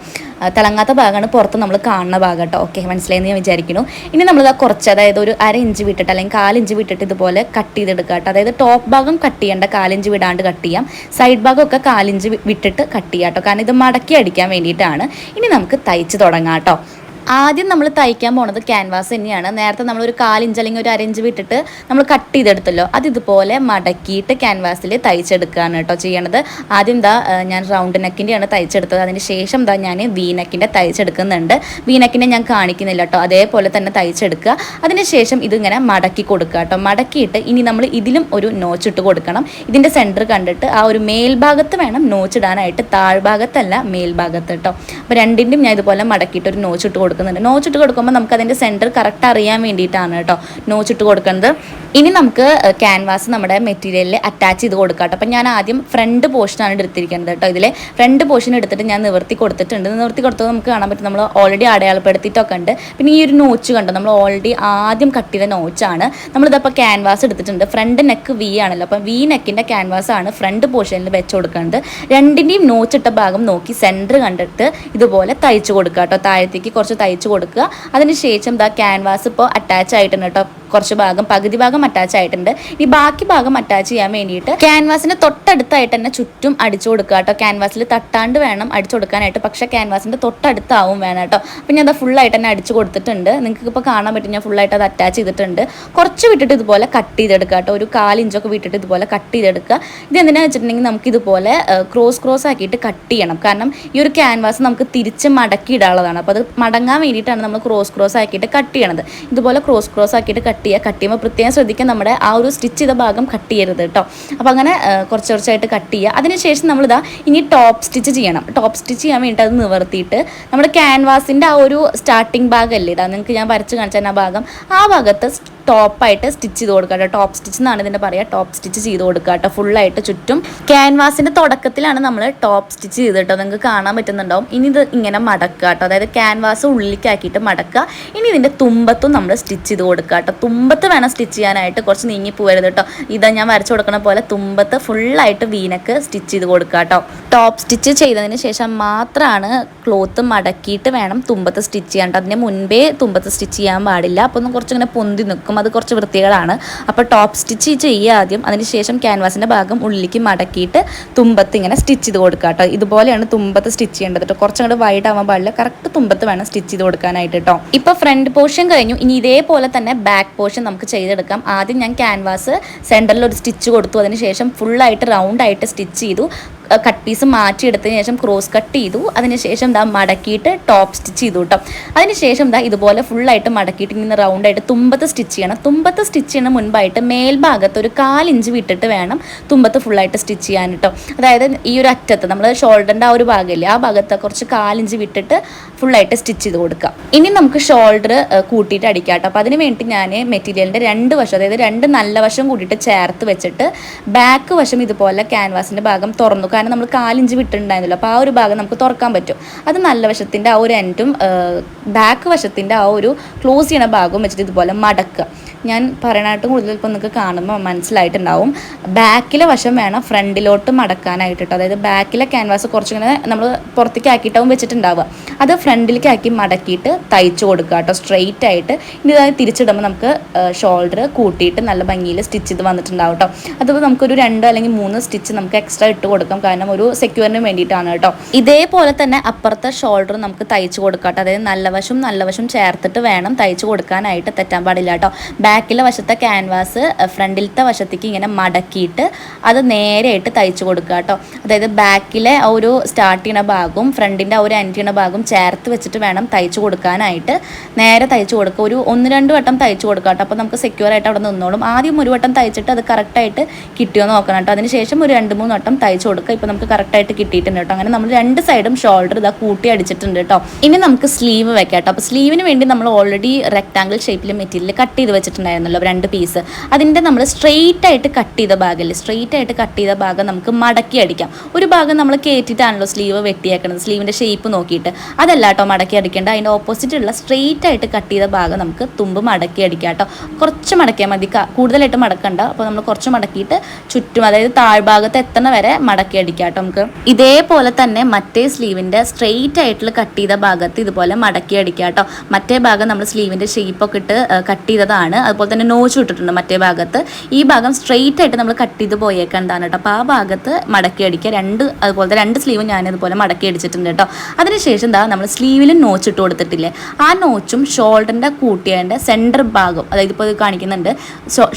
തിളങ്ങാത്ത ഭാഗമാണ് പുറത്ത് നമ്മൾ കാണുന്ന ഭാഗം കേട്ടോ. ഓക്കെ, മനസ്സിലായെന്ന് ഞാൻ വിചാരിക്കുന്നു. ഇനി നമ്മളിത് കുറച്ച്, അതായത് ഒരു 1/2 ഇഞ്ച് വിട്ടിട്ട് അല്ലെങ്കിൽ 1/4 ഇഞ്ച് വിട്ടിട്ട് ഇതുപോലെ കട്ട് ചെയ്തെടുക്കുക കേട്ടോ. അതായത് ടോപ്പ് ഭാഗം കട്ട് ചെയ്യേണ്ട, 1/4 ഇഞ്ച് വിടാണ്ട് കട്ട് ചെയ്യാം. സൈഡ് ഭാഗമൊക്കെ 1/4 ഇഞ്ച് വിട്ടിട്ട് കട്ട് ചെയ്യാം കേട്ടോ. കാരണം ഇത് മടക്കി അടിക്കാൻ വേണ്ടിയിട്ടാണ്. ഇനി നമുക്ക് തയ്ച്ച് തുടങ്ങാം കേട്ടോ. ആദ്യം നമ്മൾ തയ്ക്കാൻ പോണത് ക്യാൻവാസ് തന്നെയാണ്. നേരത്തെ നമ്മളൊരു 1/4 ഇഞ്ച് അല്ലെങ്കിൽ ഒരു 1/2 ഇഞ്ച് വിട്ടിട്ട് നമ്മൾ കട്ട് ചെയ്തെടുത്തല്ലോ, അത് ഇതുപോലെ മടക്കിയിട്ട് ക്യാൻവാസിൽ തയ്ച്ചെടുക്കുകയാണ് കേട്ടോ ചെയ്യണത്. ആദ്യം ഞാൻ റൗണ്ട് നെക്കിൻ്റെയാണ് തയ്ച്ചെടുത്തത്. അതിന് ശേഷം ഞാൻ വി നെക്കിൻ്റെ തയ്ച്ചെടുക്കുന്നുണ്ട്. വി നെക്കിൻ്റെ ഞാൻ കാണിക്കുന്നില്ല കേട്ടോ, അതേപോലെ തന്നെ തയ്ച്ചെടുക്കുക. അതിന് ശേഷം ഇതിങ്ങനെ മടക്കി കൊടുക്കുക കേട്ടോ. മടക്കിയിട്ട് ഇനി നമ്മൾ ഇതിലും ഒരു നോച്ചിട്ട് കൊടുക്കണം. ഇതിൻ്റെ സെൻറ്റർ കണ്ടിട്ട് ആ ഒരു മേൽഭാഗത്ത് വേണം നോച്ചിടാനായിട്ട്, താഴ്ഭാഗത്തല്ല മേൽഭാഗത്ത് കേട്ടോ. അപ്പോൾ രണ്ടിൻ്റെയും ഞാൻ ഇതുപോലെ മടക്കിയിട്ട് ഒരു നോച്ചിട്ട് കൊടുക്കുന്നുണ്ട്. നോച്ചിട്ട് കൊടുക്കുമ്പോൾ നമുക്ക് അതിൻ്റെ സെൻറ്റർ കറക്റ്റ് അറിയാൻ വേണ്ടിയിട്ടാണ് കേട്ടോ നോച്ചിട്ട് കൊടുക്കുന്നത്. ഇനി നമുക്ക് ക്യാൻവാസ് നമ്മുടെ മെറ്റീരിയലിൽ അറ്റാച്ച് ചെയ്ത് കൊടുക്കാം കേട്ടോ. അപ്പം ഞാൻ ആദ്യം ഫ്രണ്ട് പോർഷനാണ് എടുത്തിരിക്കുന്നത് കേട്ടോ. ഇതിൽ ഫ്രണ്ട് പോർഷൻ എടുത്തിട്ട് ഞാൻ നിവർത്തി കൊടുത്തിട്ടുണ്ട്. നിവർത്തി കൊടുത്തത് നമുക്ക് കാണാൻ പറ്റും, നമ്മൾ ഓൾറെഡി അടയാളപ്പെടുത്തിയിട്ടൊക്കെ ഉണ്ട്. പിന്നെ ഈ ഒരു നോച്ച് കണ്ടോ, നമ്മൾ ഓൾറെഡി ആദ്യം കട്ട് ചെയ്ത നോച്ചാണ്. നമ്മളിതപ്പോൾ ക്യാൻവാസ് എടുത്തിട്ടുണ്ട്. ഫ്രണ്ട് നെക്ക് വി ആണല്ലോ, അപ്പം വി നെക്കിൻ്റെ ക്യാൻവാസ് ആണ് ഫ്രണ്ട് പോർഷനിൽ വെച്ച് കൊടുക്കേണ്ടത്. രണ്ടിൻ്റെയും നോച്ചിട്ട ഭാഗം നോക്കി സെൻറ്റർ കണ്ടിട്ട് ഇതുപോലെ തയ്ച്ച് കൊടുക്കുക കേട്ടോ. താഴത്തേക്ക് കുറച്ച് തയ്ച്ച് കൊടുക്കുക. അതിന് ശേഷം ക്യാൻവാസ് ഇപ്പോൾ അറ്റാച്ച് ആയിട്ടുണ്ട് കേട്ടോ. കുറച്ച് ഭാഗം, പകുതി ഭാഗം അറ്റാച്ച് ആയിട്ടുണ്ട്. ഈ ബാക്കി ഭാഗം അറ്റാച്ച് ചെയ്യാൻ വേണ്ടിയിട്ട് ക്യാൻവാസിന് തൊട്ടടുത്തായിട്ട് തന്നെ ചുറ്റും അടിച്ചു കൊടുക്കുക കേട്ടോ. ക്യാൻവാസിൽ തട്ടാണ്ട് വേണം അടിച്ചു കൊടുക്കാനായിട്ട്, പക്ഷേ ക്യാൻവാസിൻ്റെ തൊട്ടടുത്താവും വേണം കേട്ടോ. അപ്പം ഞാൻ അത് ഫുള്ളായിട്ട് തന്നെ അടിച്ചു കൊടുത്തിട്ടുണ്ട്. നിങ്ങൾക്ക് ഇപ്പോൾ കാണാൻ പറ്റും, ഞാൻ ഫുള്ളായിട്ട് അത് അറ്റാച്ച് ചെയ്തിട്ടുണ്ട്. കുറച്ച് വിട്ടിട്ട് ഇതുപോലെ കട്ട് ചെയ്തെടുക്കുക കേട്ടോ. ഒരു 1/4 ഇഞ്ചൊക്കെ വിട്ടിട്ട് ഇതുപോലെ കട്ട് ചെയ്തെടുക്കുക. ഇത് എന്തിനാണെന്ന് വെച്ചിട്ടുണ്ടെങ്കിൽ നമുക്ക് ഇതുപോലെ ക്രോസ് ആക്കിയിട്ട് കട്ട് ചെയ്യണം. കാരണം ഈ ഒരു ക്യാൻവാസ് നമുക്ക് തിരിച്ച് മടക്കി ഇടാനുള്ളതാണ്. അപ്പോൾ അത് മടങ്ങാൻ വേണ്ടിയിട്ടാണ് നമ്മൾ ക്രോസ് ആക്കിയിട്ട് കട്ട് ചെയ്യണത്. ഇതുപോലെ ക്രോസ് ആക്കിയിട്ട് കട്ട് ചെയ്യുമ്പോൾ പ്രത്യേകം ശ്രദ്ധിക്കുക, നമ്മുടെ ആ ഒരു സ്റ്റിച്ച് ചെയ്ത ഭാഗം കട്ട് ചെയ്യരുത് കേട്ടോ. അപ്പോൾ അങ്ങനെ കുറച്ചായിട്ട് കട്ട് ചെയ്യുക. അതിനുശേഷം നമ്മളിതാ ഇനി ടോപ്പ് സ്റ്റിച്ച് ചെയ്യണം. ടോപ്പ് സ്റ്റിച്ച് ചെയ്യാൻ വേണ്ടിയിട്ട് അത് നിവർത്തിയിട്ട് നമ്മുടെ ക്യാൻവാസിൻ്റെ ആ ഒരു സ്റ്റാർട്ടിങ് ഭാഗമല്ലേ, ഇതാ നിങ്ങൾക്ക് ഞാൻ വരച്ച് കാണിച്ചാൽ ആ ഭാഗത്ത് ടോപ്പായിട്ട് സ്റ്റിച്ച് ചെയ്ത് കൊടുക്കുക കേട്ടോ. ടോപ്പ് സ്റ്റിച്ച് എന്നാണ് ഇതിൻ്റെ പറയുക. ടോപ്പ് സ്റ്റിച്ച് ചെയ്ത് കൊടുക്കുക കേട്ടോ ഫുള്ളായിട്ട് ചുറ്റും. ക്യാൻവാസിൻ്റെ തുടക്കത്തിലാണ് നമ്മൾ ടോപ്പ് സ്റ്റിച്ച് ചെയ്ത് കേട്ടോ, നിങ്ങൾക്ക് കാണാൻ പറ്റുന്നുണ്ടാവും. ഇനി ഇത് ഇങ്ങനെ മടക്കുക കേട്ടോ, അതായത് ക്യാൻവാസ് ഉള്ളിലേക്കാക്കിയിട്ട് മടക്കുക. ഇനി ഇതിൻ്റെ തുമ്പത്തും നമ്മൾ സ്റ്റിച്ച് ചെയ്ത് കൊടുക്കുക കേട്ടോ. തുമ്പത്ത് വേണം സ്റ്റിച്ച് ചെയ്യാനായിട്ട്, കുറച്ച് നീങ്ങി പോകരുത് കേട്ടോ. ഇതാ ഞാൻ വരച്ച് കൊടുക്കണ പോലെ തുമ്പത്ത് ഫുള്ളായിട്ട് വീനക്ക് സ്റ്റിച്ച് ചെയ്ത് കൊടുക്കുക കേട്ടോ. ടോപ്പ് സ്റ്റിച്ച് ചെയ്തതിന് ശേഷം മാത്രമാണ് ക്ലോത്ത് മടക്കിയിട്ട് വേണം തുമ്പത്ത് സ്റ്റിച്ച് ചെയ്യാൻ കേട്ടോ. അതിന് മുൻപേ തുമ്പത്ത് സ്റ്റിച്ച് ചെയ്യാൻ പാടില്ല. അപ്പോൾ ഒന്ന് കുറച്ചിങ്ങനെ പൊന്തി നിൽക്കും, അത് കുറച്ച് വൃത്തികളാണ്. അപ്പോൾ ടോപ്പ് സ്റ്റിച്ച് ചെയ്യുക ആദ്യം. അതിനുശേഷം ക്യാൻവാസിൻ്റെ ഭാഗം ഉള്ളിലേക്ക് മടക്കിയിട്ട് തുമ്പത്ത് ഇങ്ങനെ സ്റ്റിച്ച് ചെയ്ത് കൊടുക്കുക കേട്ടോ. ഇതുപോലെയാണ് തുമ്പത്ത് സ്റ്റിച്ച് ചെയ്യേണ്ടത് കേട്ടോ. കുറച്ചങ്ങോട്ട് വൈഡ് ആവാൻ പാടില്ല, കറക്റ്റ് തുമ്പത്ത് വേണം സ്റ്റിച്ച് ചെയ്ത് കൊടുക്കാനായിട്ട് കേട്ടോ. ഇപ്പോൾ ഫ്രണ്ട് പോർഷൻ കഴിഞ്ഞു. ഇനി ഇതേപോലെ തന്നെ ബാക്ക് പോർഷൻ നമുക്ക് ചെയ്തെടുക്കാം. ആദ്യം ഞാൻ ക്യാൻവാസ് സെൻറ്ററിൽ ഒരു സ്റ്റിച്ച് കൊടുത്തു. അതിനുശേഷം ഫുള്ളായിട്ട് റൗണ്ടായിട്ട് സ്റ്റിച്ച് ചെയ്തു. കട്ട് പീസ് മാറ്റിയെടുത്തതിന് ശേഷം ക്രോസ് കട്ട് ചെയ്തു. അതിനുശേഷം മടക്കിയിട്ട് ടോപ്പ് സ്റ്റിച്ച് ചെയ്തു കേട്ടോ. അതിനുശേഷം ഇതുപോലെ ഫുള്ളായിട്ട് മടക്കിയിട്ട് ഇങ്ങനെ റൗണ്ടായിട്ട് തുമ്പത്ത് സ്റ്റിച്ച് ചെയ്യണം. തുമ്പത്ത് സ്റ്റിച്ച് ചെയ്യുന്ന മുൻപായിട്ട് മേൽഭാഗത്ത് ഒരു 1/4 ഇഞ്ച് വിട്ടിട്ട് വേണം തുമ്പത്ത് ഫുള്ളായിട്ട് സ്റ്റിച്ച് ചെയ്യാൻ കേട്ടോ. അതായത് ഈ ഒരു അറ്റത്ത് നമ്മൾ ഷോൾഡറിൻ്റെ ആ ഒരു ഭാഗമില്ലേ, ആ ഭാഗത്ത് കുറച്ച് 1/4 ഇഞ്ച് വിട്ടിട്ട് ഫുള്ളായിട്ട് സ്റ്റിച്ച് ചെയ്ത് കൊടുക്കുക. ഇനി നമുക്ക് ഷോൾഡർ കൂട്ടിയിട്ട് അടിക്കാം കേട്ടോ. അപ്പോൾ അതിന് വേണ്ടി ഞാൻ മെറ്റീരിയലിൻ്റെ 2 വശം, അതായത് 2 നല്ല വശം കൂട്ടിയിട്ട് ചേർത്ത് വെച്ചിട്ട് ബാക്ക് വശം ഇതുപോലെ ക്യാൻവാസിൻ്റെ ഭാഗം തുറന്നു. കാരണം നമ്മൾ 1/4 ഇഞ്ച് വിട്ടിട്ടുണ്ടായിരുന്നല്ലോ, അപ്പോൾ ആ ഒരു ഭാഗം നമുക്ക് തുറക്കാൻ പറ്റും. അത് നല്ല വശത്തിൻ്റെ ആ ഒരു എൻഡും ബാക്ക് വശത്തിൻ്റെ ആ ഒരു ക്ലോസ് ചെയ്യണ ഭാഗവും വെച്ചിട്ട് ഇതുപോലെ മടക്കുക. ഞാൻ പറയണായിട്ടും കൂടുതൽ ഇപ്പോൾ നിങ്ങൾക്ക് കാണുമ്പോൾ മനസ്സിലായിട്ടുണ്ടാവും. ബാക്കിലെ വശം വേണം ഫ്രണ്ടിലോട്ട് മടക്കാനായിട്ട് കേട്ടോ. അതായത് ബാക്കിലെ ക്യാൻവാസ് കുറച്ചിങ്ങനെ നമ്മൾ പുറത്തേക്ക് ആക്കിയിട്ടാവും വെച്ചിട്ടുണ്ടാവുക. അത് ഫ്രണ്ടിലേക്കാക്കി മടക്കിയിട്ട് തയ്ച്ചു കൊടുക്കുക കേട്ടോ, സ്ട്രെയിറ്റ് ആയിട്ട്. ഇനി ഇതായി തിരിച്ചിടുമ്പോൾ നമുക്ക് ഷോൾഡർ കൂട്ടിയിട്ട് നല്ല ഭംഗിയിൽ സ്റ്റിച്ച് ചെയ്ത് വന്നിട്ടുണ്ടാവും കേട്ടോ. അതിപ്പോൾ നമുക്കൊരു 2 അല്ലെങ്കിൽ 3 സ്റ്റിച്ച് നമുക്ക് എക്സ്ട്രാ ഇട്ട് കൊടുക്കാം, കാരണം ഒരു സെക്യൂറിന് വേണ്ടിയിട്ടാണ് കേട്ടോ. ഇതേപോലെ തന്നെ അപ്പുറത്തെ ഷോൾഡർ നമുക്ക് തയ്ച്ചു കൊടുക്കാം കേട്ടോ. അതായത് നല്ല വശം ചേർത്തിട്ട് വേണം തയ്ച്ചു കൊടുക്കാനായിട്ട്, തെറ്റാൻ പാടില്ല കേട്ടോ. ബാക്കിലെ വശത്തെ ക്യാൻവാസ് ഫ്രണ്ടിലത്തെ വശത്തേക്ക് ഇങ്ങനെ മടക്കിയിട്ട് അത് നേരെയായിട്ട് തയ്ച്ചു കൊടുക്കുക കേട്ടോ. അതായത് ബാക്കിലെ ആ ഒരു സ്റ്റാർട്ട് ചെയ്യുന്ന ഭാഗവും ഫ്രണ്ടിൻ്റെ ആ ഒരു എൻഡ് ചെയ്യുന്ന ഭാഗവും ചേർത്ത് വെച്ചിട്ട് വേണം തയ്ച്ചു കൊടുക്കാനായിട്ട്. നേരെ തയ്ച്ചു കൊടുക്കുക, ഒരു 1-2 വട്ടം തയ്ച്ചു കൊടുക്കുക കേട്ടോ. അപ്പോൾ നമുക്ക് സെക്യൂർ ആയിട്ട് അവിടെ നിന്നോളും. ആദ്യം ഒരു വട്ടം തയ്ച്ചിട്ട് അത് കറക്റ്റായിട്ട് കിട്ടിയോ നോക്കണം കേട്ടോ. അതിനുശേഷം ഒരു 2-3 വട്ടം തയ്ച്ചു കൊടുക്കുക. ഇപ്പോൾ നമുക്ക് കറക്റ്റായിട്ട് കിട്ടിയിട്ടുണ്ട് കേട്ടോ. അങ്ങനെ നമ്മൾ 2 സൈഡും ഷോൾഡർ ഇതാ കൂട്ടി അടിച്ചിട്ടുണ്ട് കേട്ടോ. ഇനി നമുക്ക് സ്ലീവ് വെക്കാം കേട്ടോ. അപ്പോൾ സ്ലീവിന് വേണ്ടി നമ്മൾ ഓൾറെഡി റെക്ടാങ്കിൾ ഷേപ്പിൽ മെറ്റീരിയൽ കട്ട് ചെയ്ത് വെച്ചിട്ടുണ്ടായിരുന്നല്ലോ 2 പീസ്. അതിൻ്റെ നമ്മൾ സ്ട്രെയിറ്റ് ആയിട്ട് കട്ട് ചെയ്ത ഭാഗം നമുക്ക് മടക്കി അടിക്കാം. ഒരു ഭാഗം നമ്മൾ കയറ്റിയിട്ടാണല്ലോ സ്ലീവ് വെട്ടിയേക്കുന്നത്, സ്ലീവിൻ്റെ ഷേപ്പ് നോക്കിയിട്ട്. അതല്ല കേട്ടോ മടക്കി അടിക്കേണ്ട, അതിൻ്റെ ഓപ്പോസിറ്റ് ഉള്ള സ്ട്രെയിറ്റ് ആയിട്ട് കട്ട് ചെയ്ത ഭാഗം നമുക്ക് തുമ്പ് മടക്കി അടിക്കാം കേട്ടോ. കുറച്ച് മടക്കിയാൽ മതി, കൂടുതലായിട്ട് മടക്കണ്ട. അപ്പോൾ നമ്മൾ കുറച്ച് മടക്കിയിട്ട് ചുറ്റും, അതായത് താഴ്ഭാഗത്ത് എത്തണ വരെ മടക്കി അടിക്കാം കേട്ടോ നമുക്ക്. ഇതേപോലെ തന്നെ മറ്റേ സ്ലീവിൻ്റെ സ്ട്രെയിറ്റ് ആയിട്ടുള്ള കട്ട് ചെയ്ത ഭാഗത്ത് ഇതുപോലെ മടക്കി അടിക്കാം കേട്ടോ. മറ്റേ ഭാഗം നമ്മൾ സ്ലീവിൻ്റെ ഷേപ്പൊക്കെ ഇട്ട് കട്ട് ചെയ്തതാണ്. അതുപോലെ തന്നെ നോച്ച് ഇട്ടിട്ടുണ്ട് മറ്റേ ഭാഗത്ത്. ഈ ഭാഗം സ്ട്രെയിറ്റ് ആയിട്ട് നമ്മൾ കട്ട് ചെയ്ത് പോയേക്കേണ്ടതാണ് കേട്ടോ. അപ്പോൾ ആ ഭാഗത്ത് മടക്കി അടിക്കുക. അതുപോലത്തെ 2 സ്ലീവും ഞാനിതുപോലെ മടക്കി അടിച്ചിട്ടുണ്ട് കേട്ടോ. അതിനുശേഷം നമ്മൾ സ്ലീവിൽ നോച്ച് ഇട്ട് കൊടുത്തിട്ടില്ലേ, ആ നോച്ചും ഷോൾഡറിൻ്റെ കൂട്ടിയതിൻ്റെ സെൻറ്റർ ഭാഗം, അതായത് ഇപ്പോൾ ഇത് കാണിക്കുന്നുണ്ട്,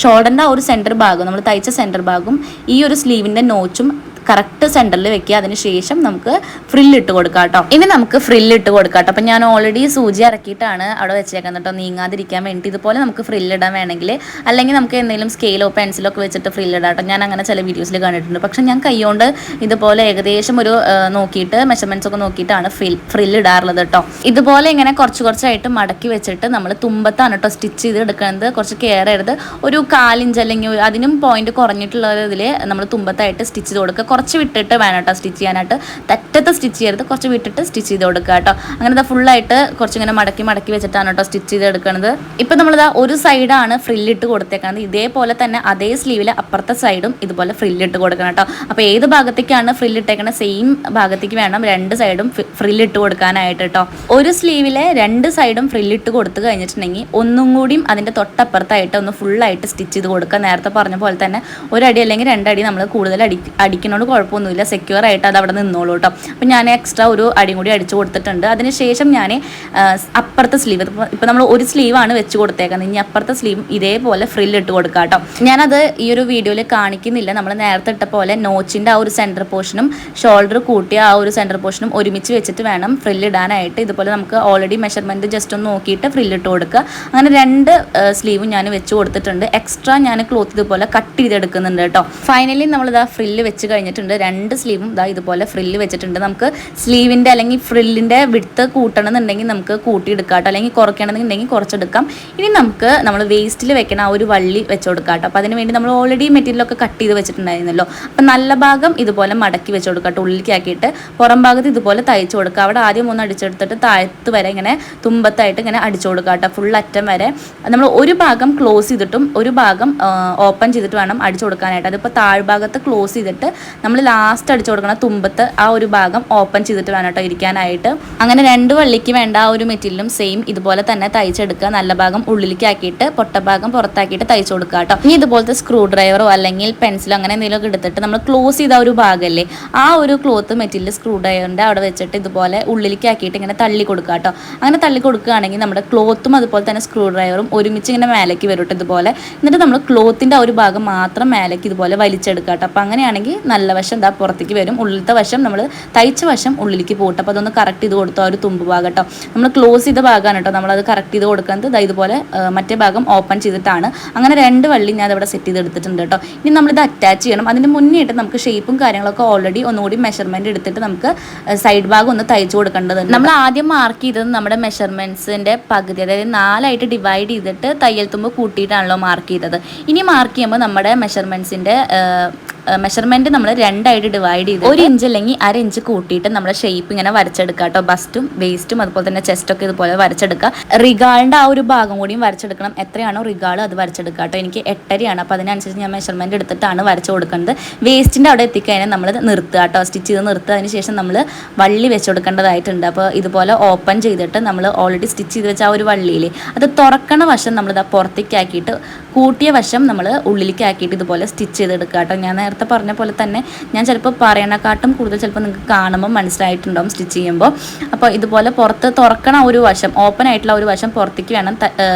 ഷോൾഡറിൻ്റെ ആ ഒരു സെൻറ്റർ ഭാഗം, നമ്മൾ തയ്ച്ച സെൻറ്റർ ഭാഗം ഈ ഒരു സ്ലീവിൻ്റെ നോച്ചും കറക്റ്റ് സെൻറ്ററിൽ വെക്കുക. അതിന് ശേഷം നമുക്ക് ഫ്രില്ലിട്ട് കൊടുക്കാം കേട്ടോ. ഇനി നമുക്ക് ഫ്രില്ലിട്ട് കൊടുക്കാം കേട്ടോ. അപ്പം ഞാൻ ഓൾറെഡി സൂചി ഇറക്കിയിട്ടാണ് അവിടെ വെച്ചേക്കുന്നത് കേട്ടോ, നീങ്ങാതിരിക്കാൻ വേണ്ടി. ഇതുപോലെ നമുക്ക് ഫ്രില്ലിടാൻ വേണമെങ്കിൽ, അല്ലെങ്കിൽ നമുക്ക് എന്തെങ്കിലും സ്കെയിലോ പെൻസിലോ ഒക്കെ വെച്ചിട്ട് ഫ്രില്ലിടാം കേട്ടോ. ഞാൻ അങ്ങനെ ചില വീഡിയോസിൽ കണ്ടിട്ടുണ്ട്. പക്ഷെ ഞാൻ കൈകൊണ്ട് ഇതുപോലെ ഏകദേശം ഒരു നോക്കിയിട്ട് മെഷർമെൻറ്റ്സ് ഒക്കെ നോക്കിയിട്ടാണ് ഫ്രില്ലിടാറുള്ളത് കേട്ടോ. ഇതുപോലെ ഇങ്ങനെ കുറച്ചായിട്ട് മടക്കി വെച്ചിട്ട് നമ്മൾ തുമ്പത്താണ് കേട്ടോ സ്റ്റിച്ച് ചെയ്ത് എടുക്കുന്നത്. കുറച്ച് കെയർ ചെയ്ത് ഒരു 1/4 ഇഞ്ച് അല്ലെങ്കിൽ അതിനും പോയിന്റ് കുറഞ്ഞിട്ടുള്ള ഇതിൽ നമ്മൾ തുമ്പത്തായിട്ട് സ്റ്റിച്ച് ചെയ്ത് കൊടുക്കുക. കുറച്ച് വിട്ടിട്ട് വേണം കേട്ടോ സ്റ്റിച്ച് ചെയ്യാനായിട്ട്, തെറ്റത്ത് സ്റ്റിച്ച് ചെയ്യരുത്, കുറച്ച് വിട്ടിട്ട് സ്റ്റിച്ച് ചെയ്ത് കൊടുക്കുക കേട്ടോ. അങ്ങനെ ഫുള്ളായിട്ട് കുറച്ചിങ്ങനെ മടക്കി വെച്ചിട്ടാണ് കേട്ടോ സ്റ്റിച്ച് ചെയ്ത് എടുക്കുന്നത്. ഇപ്പം നമ്മളിതാ ഒരു സൈഡാണ് ഫ്രില്ലിട്ട് കൊടുത്തേക്കുന്നത്. ഇതേപോലെ തന്നെ അതേ സ്ലീവിൽ അപ്പുറത്തെ സൈഡും ഇതുപോലെ ഫ്രില്ലിട്ട് കൊടുക്കണം കേട്ടോ. അപ്പോൾ ഏത് ഭാഗത്തേക്കാണ് ഫ്രില്ലിട്ടേക്കണത് സെയിം ഭാഗത്തേക്ക് വേണം 2 സൈഡും ഫ്രില്ലിട്ട് കൊടുക്കാനായിട്ട് കേട്ടോ. ഒരു സ്ലീവിലെ 2 സൈഡും ഫ്രില്ലിട്ട് കൊടുത്തു കഴിഞ്ഞിട്ടുണ്ടെങ്കിൽ ഒന്നും കൂടിയും അതിൻ്റെ തൊട്ടപ്പുറത്തായിട്ട് ഒന്ന് ഫുള്ളായിട്ട് സ്റ്റിച്ച് ചെയ്ത് കൊടുക്കുക. നേരത്തെ പറഞ്ഞ പോലെ തന്നെ 1 അടി അല്ലെങ്കിൽ 2 അടി നമ്മൾ കൂടുതൽ അടിക്കണോണ്ട് കുഴപ്പമൊന്നുമില്ല, സെക്യൂർ ആയിട്ട് അത് അവിടെ നിന്നോളൂ കേട്ടോ. അപ്പം ഞാൻ എക്സ്ട്രാ ഒരു അടിയും കൂടി അടിച്ചു കൊടുത്തിട്ടുണ്ട്. അതിനുശേഷം ഞാൻ അപ്പുറത്തെ സ്ലീവ്, ഇപ്പം നമ്മൾ ഒരു സ്ലീവാണ് വെച്ച് കൊടുത്തേക്കുന്നത്, ഇനി അപ്പുറത്തെ സ്ലീവും ഇതേപോലെ ഫ്രില്ലിട്ട് കൊടുക്കുക കേട്ടോ. ഞാനത് ഈ ഒരു വീഡിയോയിൽ കാണിക്കുന്നില്ല. നമ്മൾ നേരത്തെ ഇട്ട പോലെ നോച്ചിൻ്റെ ആ ഒരു സെൻറ്റർ പോർഷനും ഷോൾഡർ കൂട്ടിയ ആ ഒരു സെൻറ്റർ പോർഷനും ഒരുമിച്ച് വെച്ചിട്ട് വേണം ഫ്രില്ലിടാനായിട്ട്. ഇതുപോലെ നമുക്ക് ഓൾറെഡി മെഷർമെൻറ്റ് ജസ്റ്റ് ഒന്ന് നോക്കിയിട്ട് ഫ്രില്ലിട്ട് കൊടുക്കുക. അങ്ങനെ 2 സ്ലീവും ഞാൻ വെച്ച് കൊടുത്തിട്ടുണ്ട്. എക്സ്ട്രാ ഞാൻ ക്ലോത്ത് ഇതുപോലെ കട്ട് ചെയ്തെടുക്കുന്നുണ്ട് കേട്ടോ. ഫൈനലി നമ്മളിതാ ഫ്രില്ല് വെച്ച് കഴിഞ്ഞിട്ടുണ്ട്. 2 സ്ലീവും ഇതാ ഇതുപോലെ ഫ്രില്ല് വെച്ചിട്ടുണ്ട്. നമുക്ക് സ്ലീവിൻ്റെ അല്ലെങ്കിൽ ഫ്രില്ലിൻ്റെ വിഡ്ത്ത് കൂട്ടണമെന്നുണ്ടെങ്കിൽ നമുക്ക് കൂട്ടിയെടുക്കാം കേട്ടോ, അല്ലെങ്കിൽ കുറയ്ക്കണമെന്നുണ്ടെങ്കിൽ കുറച്ചെടുക്കാം. ഇനി നമ്മൾ വേസ്റ്റിൽ വെക്കണം ആ ഒരു വള്ളി വെച്ച് കൊടുക്കാം കേട്ടോ. അപ്പോൾ അതിന് വേണ്ടി നമ്മൾ ഓൾറെഡി മെറ്റീരിയലൊക്കെ കട്ട് ചെയ്ത് വെച്ചിട്ടുണ്ടായിരുന്നല്ലോ. അപ്പം നല്ല ഭാഗം ഇതുപോലെ മടക്കി വെച്ച് കൊടുക്കാം കേട്ടോ, ഉള്ളിലേക്ക് ആക്കിയിട്ട്. പുറം ഭാഗത്ത് ഇതുപോലെ തയ്ച്ച് കൊടുക്കുക. അവിടെ ആദ്യം ഒന്ന് അടിച്ചെടുത്തിട്ട് താഴത്ത് വരെ ഇങ്ങനെ തുമ്പത്തായിട്ട് ഇങ്ങനെ അടിച്ചു കൊടുക്കുക കേട്ടോ, ഫുൾ അറ്റം വരെ. നമ്മൾ ഒരു ഭാഗം ക്ലോസ് ചെയ്തിട്ടും ഒരു ഭാഗം ഓപ്പൺ ചെയ്തിട്ട് വേണം അടിച്ചു കൊടുക്കാനായിട്ട്. അതിപ്പോൾ താഴ്ഭാഗത്ത് ക്ലോസ് ചെയ്തിട്ട് നമ്മൾ ലാസ്റ്റ് അടിച്ചു കൊടുക്കണം, തുമ്പത്ത് ആ ഒരു ഭാഗം ഓപ്പൺ ചെയ്തിട്ട് വേണം കേട്ടോ ഇരിക്കാനായിട്ട്. അങ്ങനെ 2 വള്ളിക്ക് വേണ്ട ആ ഒരു മെറ്റീരിയലും സെയിം ഇതുപോലെ തന്നെ തയ്ച്ചെടുക്കുക. നല്ല ഭാഗം ഉള്ളിലേക്ക് ആക്കിയിട്ട് പൊട്ടഭാഗം പുറത്താക്കിയിട്ട് തയ്ച്ചു കൊടുക്കുക കേട്ടോ. ഇനി ഇതുപോലത്തെ സ്ക്രൂ ഡ്രൈവറോ അല്ലെങ്കിൽ പെൻസിലോ അങ്ങനെ എന്തെങ്കിലുമൊക്കെ എടുത്തിട്ട് നമ്മൾ ക്ലോസ് ചെയ്ത ഒരു ഭാഗമല്ലേ, ആ ഒരു ക്ലോത്ത് മെറ്റീരിയൽ സ്ക്രൂ ഡ്രൈവറിൻ്റെ അവിടെ വെച്ചിട്ട് ഇതുപോലെ ഉള്ളിലേക്ക് ആക്കിയിട്ട് ഇങ്ങനെ തള്ളി കൊടുക്കുക കേട്ടോ. അങ്ങനെ തള്ളി കൊടുക്കുകയാണെങ്കിൽ നമ്മുടെ ക്ലോത്തും അതുപോലെ തന്നെ സ്ക്രൂ ഡ്രൈവറും ഒരുമിച്ച് ഇങ്ങനെ മേലേക്ക് വരും ഇതുപോലെ. എന്നിട്ട് നമ്മൾ ക്ലോത്തിൻ്റെ ആ ഒരു ഭാഗം മാത്രം മേലേക്ക് ഇതുപോലെ വലിച്ചെടുക്കുക കേട്ടോ. അപ്പോൾ അങ്ങനെയാണെങ്കിൽ നല്ല വശം എന്താ പുറത്തേക്ക് വരും, ഉള്ളിലത്തെ വശം നമ്മൾ തയ്ച്ച വശം ഉള്ളിലേക്ക് പോകട്ടെ. അപ്പോൾ അതൊന്ന് കറക്റ്റ് ചെയ്ത് കൊടുത്തു ആ ഒരു തുമ്പ് ഭാഗം കേട്ടോ. നമ്മൾ ക്ലോസ് ചെയ്ത ഭാഗമാണ് കേട്ടോ നമ്മളത് കറക്റ്റ് ചെയ്ത് കൊടുക്കുന്നത്. ഇതുപോലെ മറ്റേ ഭാഗം ഓപ്പൺ ചെയ്തിട്ടാണ്. അങ്ങനെ 2 വള്ളി ഞാൻ ഇവിടെ സെറ്റ് ചെയ്തെടുത്തിട്ടുണ്ട് കേട്ടോ. ഇനി നമ്മളിത് അറ്റാച്ച് ചെയ്യണം. അതിന് മുന്നേ ആയിട്ട് നമുക്ക് ഷേപ്പും കാര്യങ്ങളൊക്കെ ഓൾറെഡി ഒന്നുകൂടി മെഷർമെൻറ്റ് എടുത്തിട്ട് നമുക്ക് സൈഡ് ഭാഗം ഒന്ന് തയ്ച്ചു കൊടുക്കേണ്ടതുണ്ട്. നമ്മൾ ആദ്യം മാർക്ക് ചെയ്തത് നമ്മുടെ മെഷർമെൻറ്റ്സിൻ്റെ പകുതി, അതായത് 4 ഡിവൈഡ് ചെയ്തിട്ട് തയ്യൽ തുമ്പ് കൂട്ടിയിട്ടാണല്ലോ മാർക്ക് ചെയ്തത്. ഇനി മാർക്ക് ചെയ്യുമ്പോൾ നമ്മുടെ മെഷർമെൻറ്റ്സിൻ്റെ മെഷർമെൻറ്റ് നമ്മൾ 2 ആയിട്ട് ഡിവൈഡ് ചെയ്ത് 1 ഇഞ്ച് അല്ലെങ്കിൽ 1/2 ഇഞ്ച് കൂട്ടിയിട്ട് നമ്മുടെ ഷേപ്പ് ഇങ്ങനെ വരച്ചെടുക്കുക കേട്ടോ. ബസ്റ്റും വേസ്റ്റും അതുപോലെ തന്നെ ചെസ്റ്റൊക്കെ ഇതുപോലെ വരച്ചെടുക്കുക. റിഗാളിൻ്റെ ആ ഒരു ഭാഗം കൂടിയും വരച്ചെടുക്കണം. എത്രയാണോ റിഗാൾ അത് വരച്ചെടുക്കുക കേട്ടോ. എനിക്ക് 8.5 അപ്പോൾ അതിനനുസരിച്ച് ഞാൻ മെഷർമെൻറ്റ് എടുത്തിട്ടാണ് വരച്ച് കൊടുക്കുന്നത്. വേസ്റ്റിൻ്റെ അവിടെ എത്തിക്കഴിഞ്ഞാൽ നമ്മൾ നിർത്തുക കേട്ടോ. സ്റ്റിച്ച് ചെയ്ത് നിർത്തുക. അതിന് ശേഷം നമ്മൾ വള്ളി വെച്ച് കൊടുക്കേണ്ടതായിട്ടുണ്ട്. അപ്പോൾ ഇതുപോലെ ഓപ്പൺ ചെയ്തിട്ട് നമ്മൾ ഓൾറെഡി സ്റ്റിച്ച് ചെയ്ത് വെച്ച ആ ഒരു വള്ളിയിൽ അത് തുറക്കണ വശം നമ്മളിത് പുറത്തേക്കാക്കിയിട്ട് കൂട്ടിയ വശം നമ്മൾ ഉള്ളിലേക്ക് ആക്കിയിട്ട് ഇതുപോലെ സ്റ്റിച്ച് ചെയ്തെടുക്കുക കേട്ടോ. ഞാൻ നേരത്തെ പറഞ്ഞ പോലെ തന്നെ ഞാൻ ചിലപ്പോൾ പറയണക്കാട്ടും കൂടുതൽ ചിലപ്പോൾ നിങ്ങൾക്ക് കാണുമ്പോൾ മനസ്സിലായിട്ടുണ്ടാവും സ്റ്റിച്ച് ചെയ്യുമ്പോൾ. അപ്പോൾ ഇതുപോലെ പുറത്ത് തുറക്കണ ഒരു വശം, ഓപ്പൺ ആയിട്ടുള്ള ഒരു വശം പുറത്തേക്ക് വേണം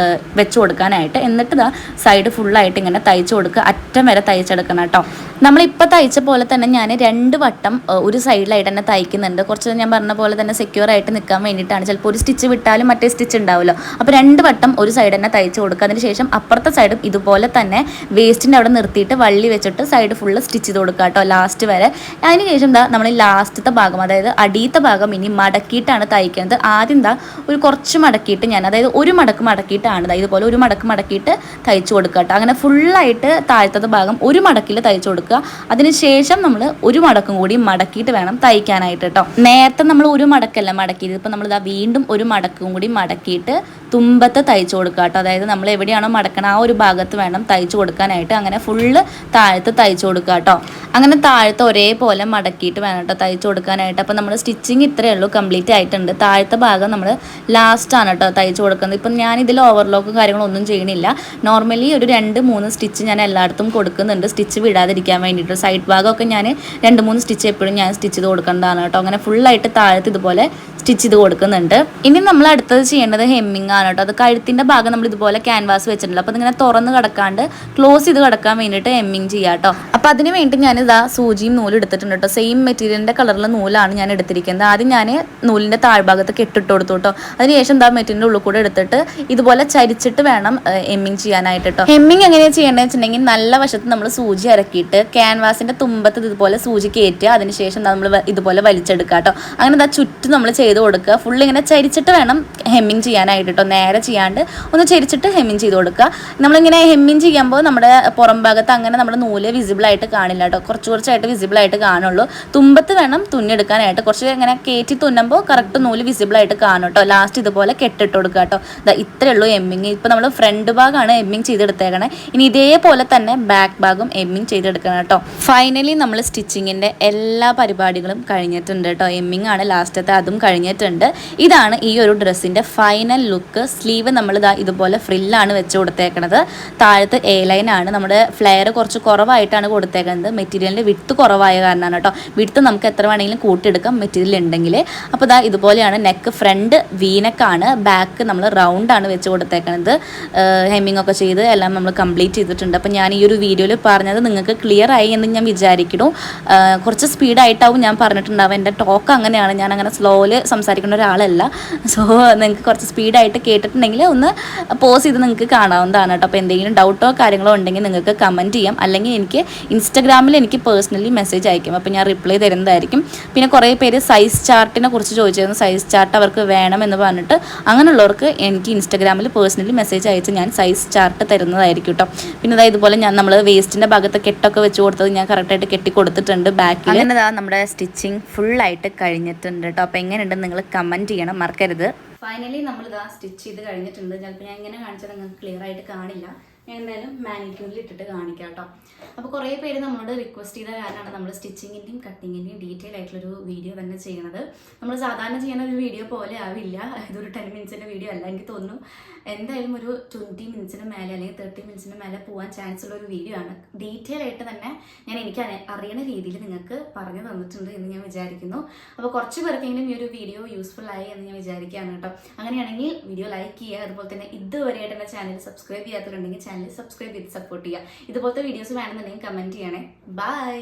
വെച്ച് കൊടുക്കാനായിട്ട്. എന്നിട്ട് ഇതാ സൈഡ് ഫുള്ളായിട്ട് ഇങ്ങനെ തയ്ച്ച് കൊടുക്കുക. അറ്റം വരെ തയ്ച്ചെടുക്കണം കേട്ടോ. നമ്മളിപ്പോൾ തയ്ച്ച പോലെ തന്നെ ഞാൻ 2 വട്ടം ഒരു സൈഡിലായിട്ട് തന്നെ തയ്ക്കുന്നുണ്ട്. കുറച്ച് ഞാൻ പറഞ്ഞ പോലെ തന്നെ സെക്യൂർ ആയിട്ട് നിൽക്കാൻ വേണ്ടിയിട്ടാണ്. ചിലപ്പോൾ ഒരു സ്റ്റിച്ച് വിട്ടാലും മറ്റേ സ്റ്റിച്ച് ഉണ്ടാവുമല്ലോ. അപ്പോൾ 2 വട്ടം ഒരു സൈഡ് തന്നെ തയ്ച്ച് കൊടുക്കുക. അതിന് ശേഷം അപ്പുറത്തെ സൈഡും ഇതുപോലെ തന്നെ വേസ്റ്റിൻ്റെ അവിടെ നിർത്തിയിട്ട് വള്ളി വെച്ചിട്ട് സൈഡ് ഫുള്ള് സ്റ്റിച്ച് ചെയ്ത് കൊടുക്കുക കേട്ടോ ലാസ്റ്റ് വരെ. അതിന് ശേഷം എന്താ നമ്മൾ ലാസ്റ്റത്തെ ഭാഗം, അതായത് അടിയത്തെ ഭാഗം ഇനി മടക്കിയിട്ടാണ് തയ്ക്കുന്നത്. ആദ്യം എന്താ ഒരു കുറച്ച് മടക്കിയിട്ട് ഞാൻ, അതായത് ഒരു മടക്ക് മടക്കിയിട്ടാണ് ഇതുപോലെ ഒരു മടക്ക് മടക്കിയിട്ട് തയ്ച്ച് കൊടുക്കുക കേട്ടോ. അങ്ങനെ ഫുള്ളായിട്ട് താഴത്തെ ഭാഗം ഒരു മടക്കിൽ തയ്ച്ച് കൊടുക്കുക. അതിനുശേഷം നമ്മൾ ഒരു മടക്കും കൂടി മടക്കിയിട്ട് വേണം തയ്ക്കാനായിട്ട് കേട്ടോ. നേരത്തെ നമ്മൾ ഒരു മടക്കല്ല മടക്കിയത്. ഇപ്പം നമ്മളിതാ വീണ്ടും ഒരു മടക്കും കൂടി മടക്കിയിട്ട് തുമ്പത്ത് തയ്ച്ച് കൊടുക്കുക കേട്ടോ. അതായത് നമ്മൾ എവിടെയാണോ മടക്കണം ആ ഒരു ഭാഗത്ത് വേണം തയ്ച്ച് കൊടുക്കാനായിട്ട്. അങ്ങനെ ഫുള്ള് താഴത്ത് തയ്ച്ച് കൊടുക്കുക കേട്ടോ. അങ്ങനെ താഴത്ത് ഒരേപോലെ മടക്കിയിട്ട് വേണം കേട്ടോ തയ്ച്ച് കൊടുക്കാനായിട്ട്. അപ്പോൾ നമ്മൾ സ്റ്റിച്ചിങ് ഇത്രയേ ഉള്ളൂ, കംപ്ലീറ്റ് ആയിട്ടുണ്ട്. താഴത്തെ ഭാഗം നമ്മൾ ലാസ്റ്റാണ് കേട്ടോ തയ്ച്ച് കൊടുക്കുന്നത്. ഇപ്പം ഞാൻ ഇതിൽ ഓവർലോക്കും കാര്യങ്ങളൊന്നും ചെയ്യണില്ല. നോർമലി ഒരു 2-3 സ്റ്റിച്ച് ഞാൻ എല്ലായിടത്തും കൊടുക്കുന്നുണ്ട്, സ്റ്റിച്ച് വിടാതിരിക്കാൻ വേണ്ടിയിട്ട്. സൈഡ് ഭാഗമൊക്കെ ഞാൻ 2-3 സ്റ്റിച്ച് എപ്പോഴും ഞാൻ സ്റ്റിച്ച് ചെയ്ത് കൊടുക്കേണ്ടതാണ് കേട്ടോ. അങ്ങനെ ഫുള്ളായിട്ട് താഴത്ത് ഇതുപോലെ സ്റ്റിച്ച് ചെയ്ത് കൊടുക്കുന്നുണ്ട്. ഇനി നമ്മൾ അടുത്തത് ചെയ്യേണ്ടത് ഹെമ്മിങ് ആണ് കേട്ടോ. അത് കഴുത്തിൻ്റെ ഭാഗം നമ്മൾ ഇതുപോലെ ക്യാൻവാസ് വെച്ചിട്ടുണ്ട്. അപ്പോൾ അതിങ്ങനെ തുറന്ന് കിടക്കാണ്ട് ക്ലോസ് ചെയ്ത് കിടക്കാൻ വേണ്ടിയിട്ട് ഹെമ്മിങ് ചെയ്യാം കേട്ടോ. അപ്പോൾ അതിന് വേണ്ടി ഞാനിതാ സൂചിയും നൂലും എടുത്തിട്ടുണ്ട് കേട്ടോ. സെയിം മെറ്റീരിയലിൻ്റെ കളറിലെ നൂലാണ് ഞാൻ എടുത്തിരിക്കുന്നത്. ആദ്യം ഞാൻ നൂലിൻ്റെ താഴ്ഭാഗത്ത് കെട്ടിട്ട് കൊടുത്തു കേട്ടോ. അതിനുശേഷം എന്താ മെറ്റീരിയലിൻ്റെ ഉള്ളിൽ കൂടെ എടുത്തിട്ട് ഇതുപോലെ ചരിച്ചിട്ട് വേണം ഹെമ്മിങ് ചെയ്യാനായിട്ട് കേട്ടോ. ഹെമ്മിങ് എങ്ങനെയാണ് ചെയ്യേണ്ടതെന്ന് വെച്ചിട്ടുണ്ടെങ്കിൽ നല്ല വശത്ത് നമ്മൾ സൂചി ഇറക്കിയിട്ട് ക്യാൻവാസിൻ്റെ തുമ്പത്ത് ഇതുപോലെ സൂചി കയറ്റുക. അതിനുശേഷം നമ്മൾ ഇതുപോലെ വലിച്ചെടുക്കുക കേട്ടോ. അങ്ങനെ എന്താ ചുറ്റും നമ്മൾ ചെയ്ത് കൊടുക്കുക. ഫുള്ള് ഇങ്ങനെ ചരിച്ചിട്ട് വേണം ഹെമ്മിങ് ചെയ്യാനായിട്ട് കേട്ടോ. നേരെ ചെയ്യാണ്ട് ഒന്ന് ചരിച്ചിട്ട് ഹെമ്മിങ് ചെയ്ത് കൊടുക്കുക. നമ്മളിങ്ങനെ ഹെമ്മിങ് ചെയ്യുമ്പോൾ നമ്മുടെ പുറം ഭാഗത്ത് അങ്ങനെ നമ്മുടെ നൂല് വിസിബിൾ ആയിട്ട് കാണില്ല കേട്ടോ. കുറച്ചായിട്ട് വിസിബിൾ ആയിട്ട് കാണുള്ളൂ. തുമ്പത്ത് വേണം തുന്നിയെടുക്കാനായിട്ട്. കുറച്ച് ഇങ്ങനെ കയറ്റി തുന്നുമ്പോൾ കറക്റ്റ് നൂല് വിസിബിൾ ആയിട്ട് കാണും കേട്ടോ. ലാസ്റ്റ് ഇതുപോലെ കെട്ടിട്ട് കൊടുക്കുക കേട്ടോ. ഇത്രയേ ഉള്ളൂ ഹെമ്മിങ്. ഇപ്പോൾ നമ്മൾ ഫ്രണ്ട് ഭാഗമാണ് ഹെമ്മിങ് ചെയ്തെടുത്തേക്കണേ. ഇനി ഇതേപോലെ തന്നെ ബാക്ക് ഭാഗം ഹെമ്മിങ് ചെയ്തെടുക്കണം കേട്ടോ. ഫൈനലി നമ്മൾ സ്റ്റിച്ചിങ്ങിൻ്റെ എല്ലാ പരിപാടികളും കഴിഞ്ഞിട്ടുണ്ട് കേട്ടോ. ഹെമ്മിങ് ആണ് ലാസ്റ്റത്തെ, അതും കഴിഞ്ഞിട്ടുണ്ട്. ഇതാണ് ഈ ഒരു ഡ്രസ്സിൻ്റെ ഫൈനൽ ലുക്ക്. സ്ലീവ് നമ്മൾ ഇതുപോലെ ഫ്രില്ലാണ് വെച്ച് കൊടുത്തേക്കണത്. താഴത്ത് എ ലൈനാണ്. നമ്മുടെ ഫ്ലെയർ കുറച്ച് കുറവായിട്ടാണ് കൊടുത്തേക്കുന്നത്. മെറ്റീരിയലിൻ്റെ വിട്ട് കുറവായ കാരണമാണ് കേട്ടോ. വിട്ട് നമുക്ക് എത്ര വേണമെങ്കിലും കൂട്ടിയെടുക്കാം മെറ്റീരിയൽ ഉണ്ടെങ്കിൽ. അപ്പോൾ ഇതുപോലെയാണ് നെക്ക്. ഫ്രണ്ട് വീനക്കാണ്, ബാക്ക് നമ്മൾ റൗണ്ടാണ് വെച്ച് കൊടുത്തേക്കുന്നത്. ഹെമ്മിങ് ഒക്കെ ചെയ്ത് എല്ലാം നമ്മൾ കംപ്ലീറ്റ് ചെയ്തിട്ടുണ്ട്. അപ്പോൾ ഞാൻ ഈ ഒരു വീഡിയോയിൽ പറഞ്ഞത് നിങ്ങൾക്ക് ക്ലിയർ ആയി എന്ന് ഞാൻ വിചാരിക്കുന്നു. കുറച്ച് സ്പീഡായിട്ടാവും ഞാൻ പറഞ്ഞിട്ടുണ്ടാവും. എൻ്റെ ടോക്ക് അങ്ങനെയാണ്, ഞാൻ അങ്ങനെ സ്ലോയിൽ സംസാരിക്കുന്ന ഒരാളല്ല. സോ നിങ്ങൾക്ക് കുറച്ച് സ്പീഡായിട്ട് കേട്ടിട്ടുണ്ടെങ്കിൽ ഒന്ന് പോസ് ചെയ്ത് നിങ്ങൾക്ക് കാണാവുന്നതാണ് കേട്ടോ. അപ്പോൾ എന്തെങ്കിലും ഡൗട്ടോ കാര്യങ്ങളോ ഉണ്ടെങ്കിൽ നിങ്ങൾക്ക് കമൻറ്റ് ചെയ്യാം. അല്ലെങ്കിൽ എനിക്ക് ഇൻസ്റ്റഗ്രാമിൽ എനിക്ക് പേഴ്സണലി മെസ്സേജ് അയക്കും. അപ്പോൾ ഞാൻ റിപ്ലൈ തരുന്നതായിരിക്കും. പിന്നെ കുറേ പേര് സൈസ് ചാർട്ടിനെ കുറിച്ച് ചോദിച്ചിരുന്നു. സൈസ് ചാർട്ട് അവർക്ക് വേണമെന്ന് പറഞ്ഞിട്ട് അങ്ങനെയുള്ളവർക്ക് എനിക്ക് ഇൻസ്റ്റഗ്രാമിൽ പേഴ്സണലി മെസ്സേജ് അയച്ച് ഞാൻ സൈസ് ചാർട്ട് തരുന്നതായിരിക്കും കേട്ടോ. പിന്നെ ഇതുപോലെ നമ്മൾ വേസ്റ്റിൻ്റെ ഭാഗത്ത് കെട്ടൊക്കെ വെച്ച് കൊടുത്തത് ഞാൻ കറക്റ്റായിട്ട് കെട്ടി കൊടുത്തിട്ടുണ്ട് ബാക്കിൽ. അങ്ങനെ നമ്മുടെ സ്റ്റിച്ചിങ് ഫുള്ളായിട്ട് കഴിഞ്ഞിട്ടുണ്ട് കേട്ടോ. അപ്പോൾ എങ്ങനെയുണ്ടെന്ന് നിങ്ങൾ കമൻറ്റ് ചെയ്യണം, മറക്കരുത്. ഫൈനലി നമ്മളിതാ സ്റ്റിച്ച് ചെയ്ത് കഴിഞ്ഞിട്ടുണ്ട്. ചിലപ്പോൾ ഞാൻ ഇങ്ങനെ കാണിച്ചാൽ നിങ്ങൾക്ക് ക്ലിയർ ആയിട്ട് കാണില്ല. ഞാൻ എന്തായാലും മാനിക്യൂറിൽ ഇട്ടിട്ട് കാണിക്കാം കേട്ടോ. അപ്പോൾ കുറേ പേര് നമ്മളോട് റിക്വസ്റ്റ് ചെയ്ത കാരണമാണ് നമ്മൾ സ്റ്റിച്ചിങ്ങിൻ്റെയും കട്ടിങ്ങിൻ്റെയും ഡീറ്റെയിൽ ആയിട്ടുള്ളൊരു വീഡിയോ തന്നെ ചെയ്യുന്നത്. നമ്മൾ സാധാരണ ചെയ്യുന്ന ഒരു വീഡിയോ പോലെ ആവില്ല. ഇതൊരു 10 മിനിറ്റ്സിൻ്റെ വീഡിയോ അല്ല. എനിക്ക് തോന്നുന്നു എന്തായാലും ഒരു 20 മിനിറ്റ്സിന് മേലെ അല്ലെങ്കിൽ 30 മിനിറ്റ്സിന് മേലെ പോകാൻ ചാൻസ് ഉള്ള ഒരു വീഡിയോ ആണ്. ഡീറ്റെയിൽ ആയിട്ട് തന്നെ ഞാൻ എനിക്ക് അറിയുന്ന രീതിയിൽ നിങ്ങൾക്ക് പറഞ്ഞു തന്നിട്ടുണ്ട് എന്ന് ഞാൻ വിചാരിക്കുന്നു. അപ്പോൾ കുറച്ച് പേർക്കെങ്കിലും ഈ ഒരു വീഡിയോ യൂസ്ഫുൾ ആയി എന്ന് ഞാൻ വിചാരിക്കുകയാണ് കേട്ടോ. അങ്ങനെയാണെങ്കിൽ വീഡിയോ ലൈക്ക് ചെയ്യുക. അതുപോലെ തന്നെ ഇതുവരെയായിട്ട് എൻ്റെ ചാനൽ സബ്സ്ക്രൈബ് ചെയ്യാത്തവരുണ്ടെങ്കിൽ ചാനൽ സബ്സ്ക്രൈബ് ചെയ്ത് സപ്പോർട്ട് ചെയ്യുക. ഇതുപോലത്തെ വീഡിയോസ് വേണമെന്നുണ്ടെങ്കിൽ കമൻറ്റ് ചെയ്യണേ. ബൈ.